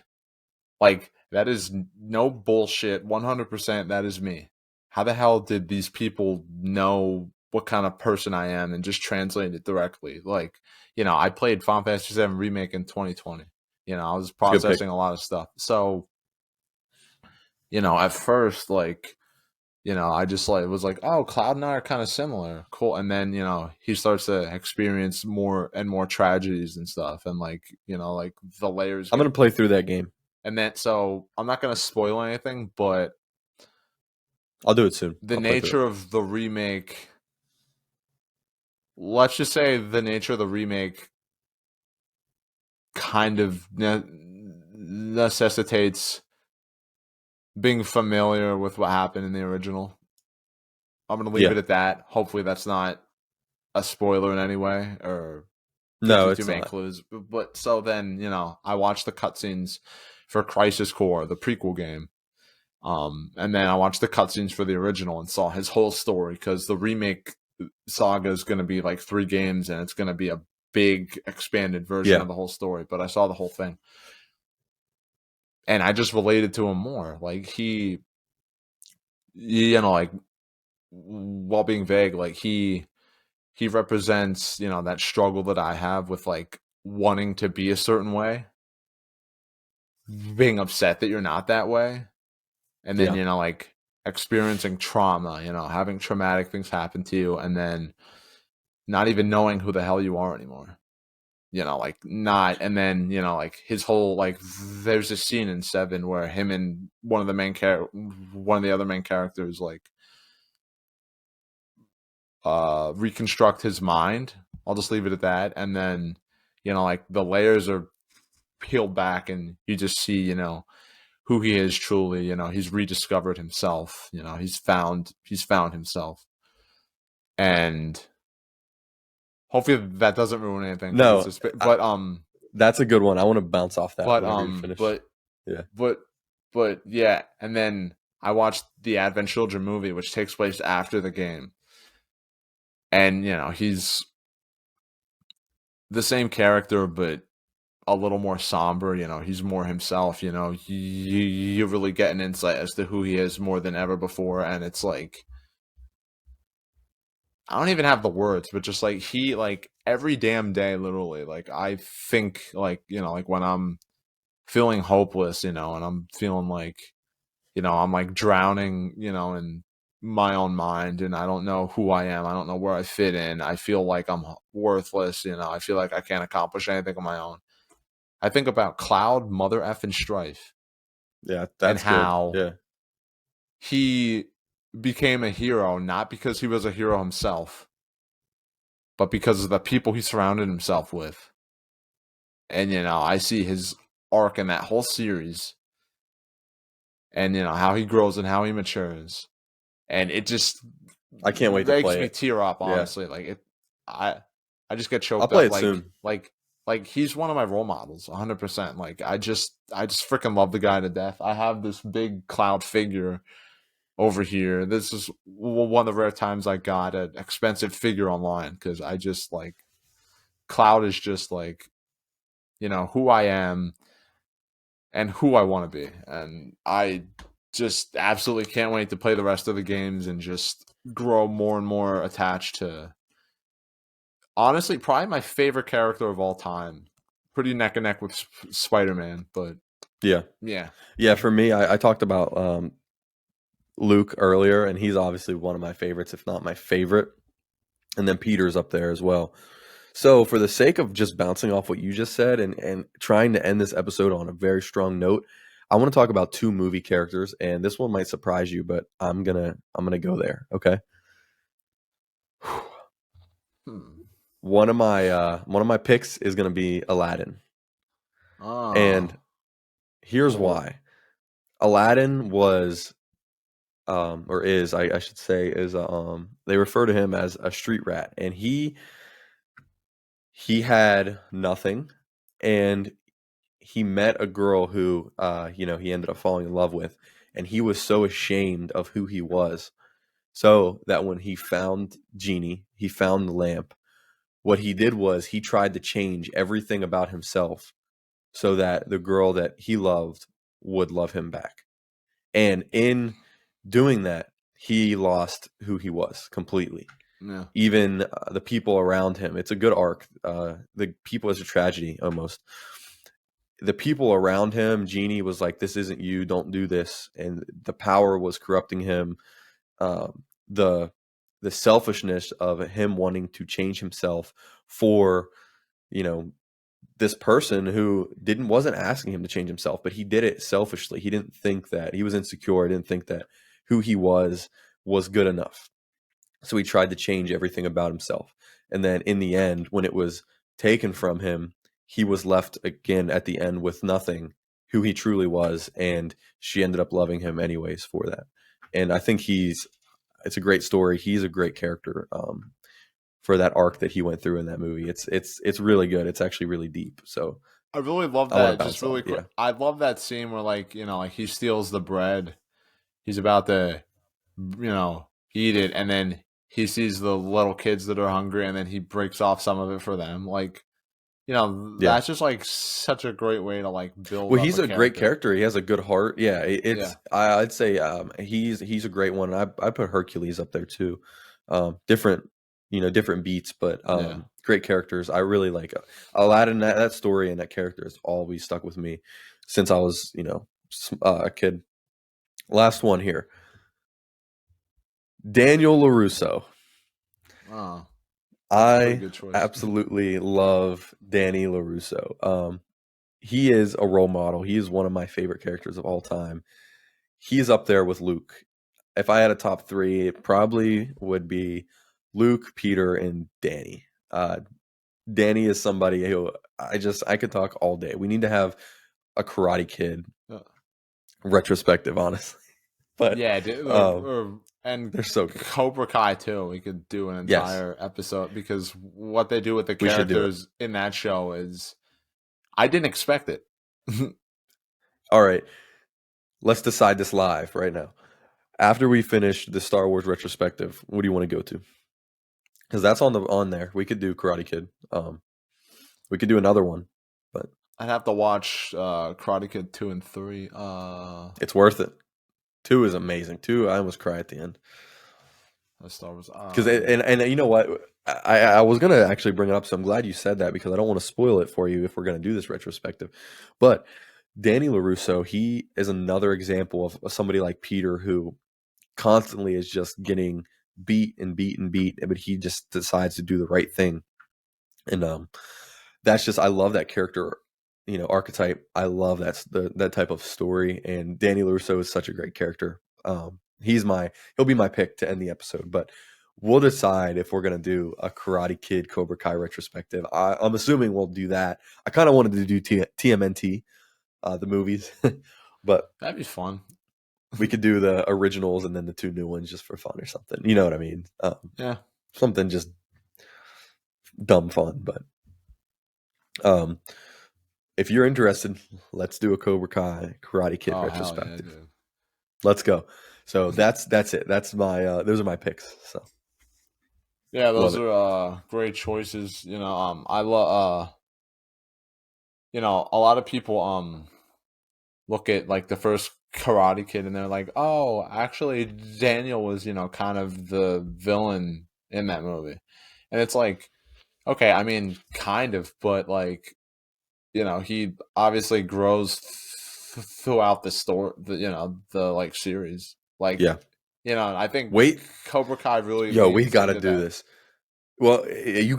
Like, that is no bullshit. 100% that is me. How the hell did these people know what kind of person I am and just translate it directly? Like, I played Final Fantasy VII Remake in 2020. I was It's a good pick. processing a lot of stuff. So, at first, like, I just like was like, oh, Cloud and I are kind of similar. Cool. And then, he starts to experience more and more tragedies and stuff. And like the layers I'm get. gonna play through that game. And then, so I'm not going to spoil anything, but I'll do it soon. the I'll play through nature it. of the remake, let's just say the nature of the remake kind of necessitates being familiar with what happened in the original. I'm going to leave Yeah. it at that. Hopefully, that's not a spoiler in any way or give No, you too it's many not. clues. But so then, I watched the cutscenes for Crisis Core, the prequel game. And then I watched the cutscenes for the original and saw his whole story because the remake saga is going to be like 3 games and it's going to be a big expanded version Yeah. of the whole story. But I saw the whole thing and I just related to him more. Like like while being vague, like he represents that struggle that I have with like wanting to be a certain way, being upset that you're not that way, and then Yeah. like experiencing trauma, having traumatic things happen to you, and then not even knowing who the hell you are anymore. Like not, and then like his whole like there's a scene in Seven where him and one of the other main characters like reconstruct his mind. I'll just leave it at that, and then like the layers are peeled back, and you just see who he is truly. He's rediscovered himself. He's found himself, and hopefully that doesn't ruin anything because No, it's just. But that's a good one. I want to bounce off that but whenever you're finished. but Yeah. but but yeah, and then I watched the Advent Children movie, which takes place after the game, and he's the same character, but a little more somber. He's more himself. You really get an insight as to who he is more than ever before, and it's like I don't even have the words, but just like he like every damn day, literally. Like I think like when I'm feeling hopeless, and I'm feeling like I'm like drowning, in my own mind, and I don't know who I am. I don't know where I fit in. I feel like I'm worthless. I feel like I can't accomplish anything on my own. I think about Cloud, Mother F, and Strife, Yeah, and that's good. how Yeah. he became a hero, not because he was a hero himself, but because of the people he surrounded himself with. And, I see his arc in that whole series and, how he grows and how he matures. And it just I can't wait to makes play me it. tear up, Yeah. honestly. Like I, I just get I'll choked play up. it Like, soon. like, like he's one of my role models, 100%. Like I just freaking love the guy to death. I have this big Cloud figure over here. This is one of the rare times I got an expensive figure online because I just like Cloud is just like who I am and who I want to be, and I just absolutely can't wait to play the rest of the games and just grow more and more attached to. Honestly, probably my favorite character of all time. Pretty neck and neck with Spider Man, but Yeah. yeah, Yeah, for me, I talked about Luke earlier, and he's obviously one of my favorites, if not my favorite. And then Peter's up there as well. So, for the sake of just bouncing off what you just said and trying to end this episode on a very strong note, I want to talk about two movie characters, and this one might surprise you, but I'm gonna go there. Okay. hmm. One of my picks is gonna be Aladdin, and Oh, here's cool. why. Aladdin was or is I should say is they refer to him as a street rat, and he had nothing, and he met a girl who he ended up falling in love with, and he was so ashamed of who he was, so that when he found Genie, he found the lamp, what he did was he tried to change everything about himself so that the girl that he loved would love him back. And in doing that, he lost who he was completely. Yeah, Even the people around him. It's a good arc. The people is a tragedy almost. The people around him, Genie was like, "This isn't you. Don't do this." And the power was corrupting him. The selfishness of him wanting to change himself for you know this person who didn't wasn't asking him to change himself, but he did it selfishly. He didn't think that he was insecure. He didn't think that who he was good enough. So he tried to change everything about himself. And then in the end, when it was taken from him, he was left again at the end with nothing, who he truly was, and she ended up loving him anyways for that. And I think it's a great story. He's a great character. For that arc that he went through in that movie. It's really good. It's actually really deep. So I really love I want to that. Just bounce really off. quick, Yeah. I love that scene where like he steals the bread. He's about to eat it, and then he sees the little kids that are hungry, and then he breaks off some of it for them. Like, Yeah. that's just like such a great way to like build Well, up he's a a great character. character. He has a good heart. Yeah, Yeah, I'd say he's a great one. I put Hercules up there too. Different different beats, but yeah. great characters. I really like Aladdin. That story and that character has always stuck with me since I was a kid. Last one here, Daniel Larusso. Oh, that's a pretty I good choice. absolutely love Danny LaRusso. He is a role model. He is one of my favorite characters of all time. He's up there with Luke. If I had a top three, it probably would be Luke, Peter, and Danny. Danny is somebody who I could talk all day. We need to have a Karate Kid Yeah, retrospective, honestly. But yeah, and they're so good. Cobra Kai too. We could do an Yes, entire episode because what they do with the we should do it. characters in that show is I didn't expect it. All right, let's decide this live right now. After we finish the Star Wars retrospective, what do you want to go to? Because that's on there. We could do Karate Kid. We could do another one, but I'd have to watch Karate Kid 2 and 3. It's worth it. 2 is amazing. 2, I almost cry at the end. Star Wars. Because and you know what, I was gonna actually bring it up, so I'm glad you said that because I don't want to spoil it for you if we're gonna do this retrospective. But Danny LaRusso, he is another example of somebody like Peter who constantly is just getting beat and beat and beat, but he just decides to do the right thing. And that's just, I love that character, archetype. I love that type of story. And Danny LaRusso is such a great character. He'll be my pick to end the episode, but we'll decide if we're gonna do a Karate Kid Cobra Kai retrospective. I'm assuming we'll do that. I kind of wanted to do TMNT, the movies, but That'd be fun. we could do the originals and then the 2 new ones just for fun or something. You know what I mean? Yeah. Something just dumb fun. But if you're interested, let's do a Cobra Kai Karate Kid retrospective. Yeah, Let's go. So that's it. That's my those are my picks. So yeah, those are great choices. I love a lot of people look at like the first Karate Kid and they're like, oh, actually Daniel was kind of the villain in that movie, and it's like, okay, I mean, kind of, but like, he obviously grows throughout the story, the like series, like, yeah. I think Wait, Cobra Kai really we leans got to into do that. this. Well, you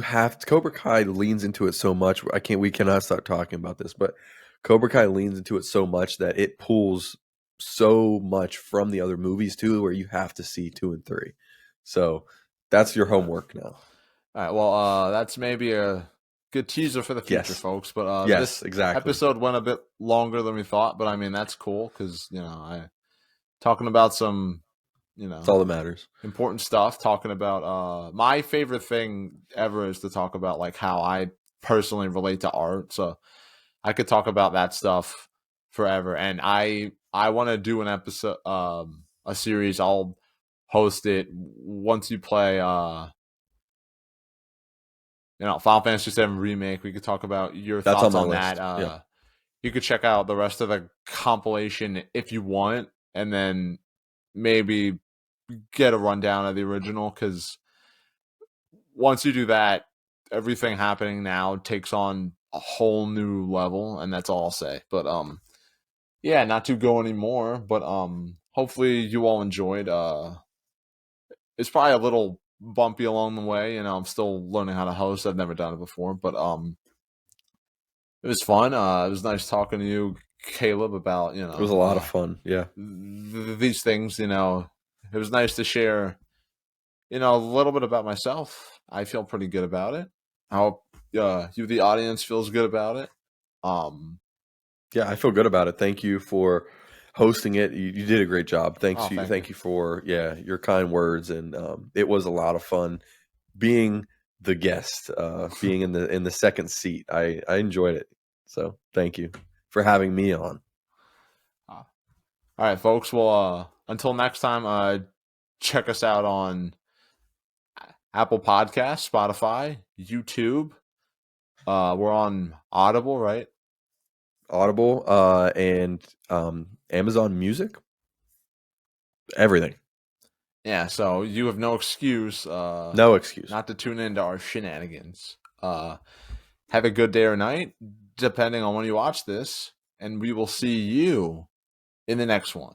have to. Cobra Kai leans into it so much. We cannot start talking about this, but Cobra Kai leans into it so much that it pulls so much from the other movies too, where you have to see 2 and 3. So that's your homework now. All right, well, that's maybe a good teaser for the future, Yes. folks. But Yes, this exactly. episode went a bit longer than we thought, but I mean that's cool because I talking about some That's all that matters. important stuff. Talking about my favorite thing ever is to talk about like how I personally relate to art. So I could talk about that stuff forever. And I want to do an episode, a series. I'll host it once you play Final Fantasy VII Remake. We could talk about your That's on thoughts my on list. that. Yeah. You could check out the rest of the compilation if you want, and then maybe get a rundown of the original, because once you do that, everything happening now takes on a whole new level, and that's all I'll say. But yeah, not to go anymore, but hopefully you all enjoyed. It's probably a little bumpy along the way, I'm still learning how to host. I've never done it before, but it was fun. It was nice talking to you, Caleb, about It was a lot of fun. Yeah. these things. It was nice to share a little bit about myself. I feel pretty good about it. I hope you, the audience, feels good about it. Yeah, I feel good about it. Thank you for hosting it. You did a great job. Oh, thank you. Thank you for your kind words, and it was a lot of fun being the guest, being in the second seat. I enjoyed it. So thank you for having me on. All right, folks. Well, until next time, check us out on Apple Podcasts, Spotify, YouTube. We're on Audible, right? Audible, and Amazon Music, everything. Yeah, so you have no excuse. No excuse. Not to tune into our shenanigans. Have a good day or night, depending on when you watch this, and we will see you in the next one.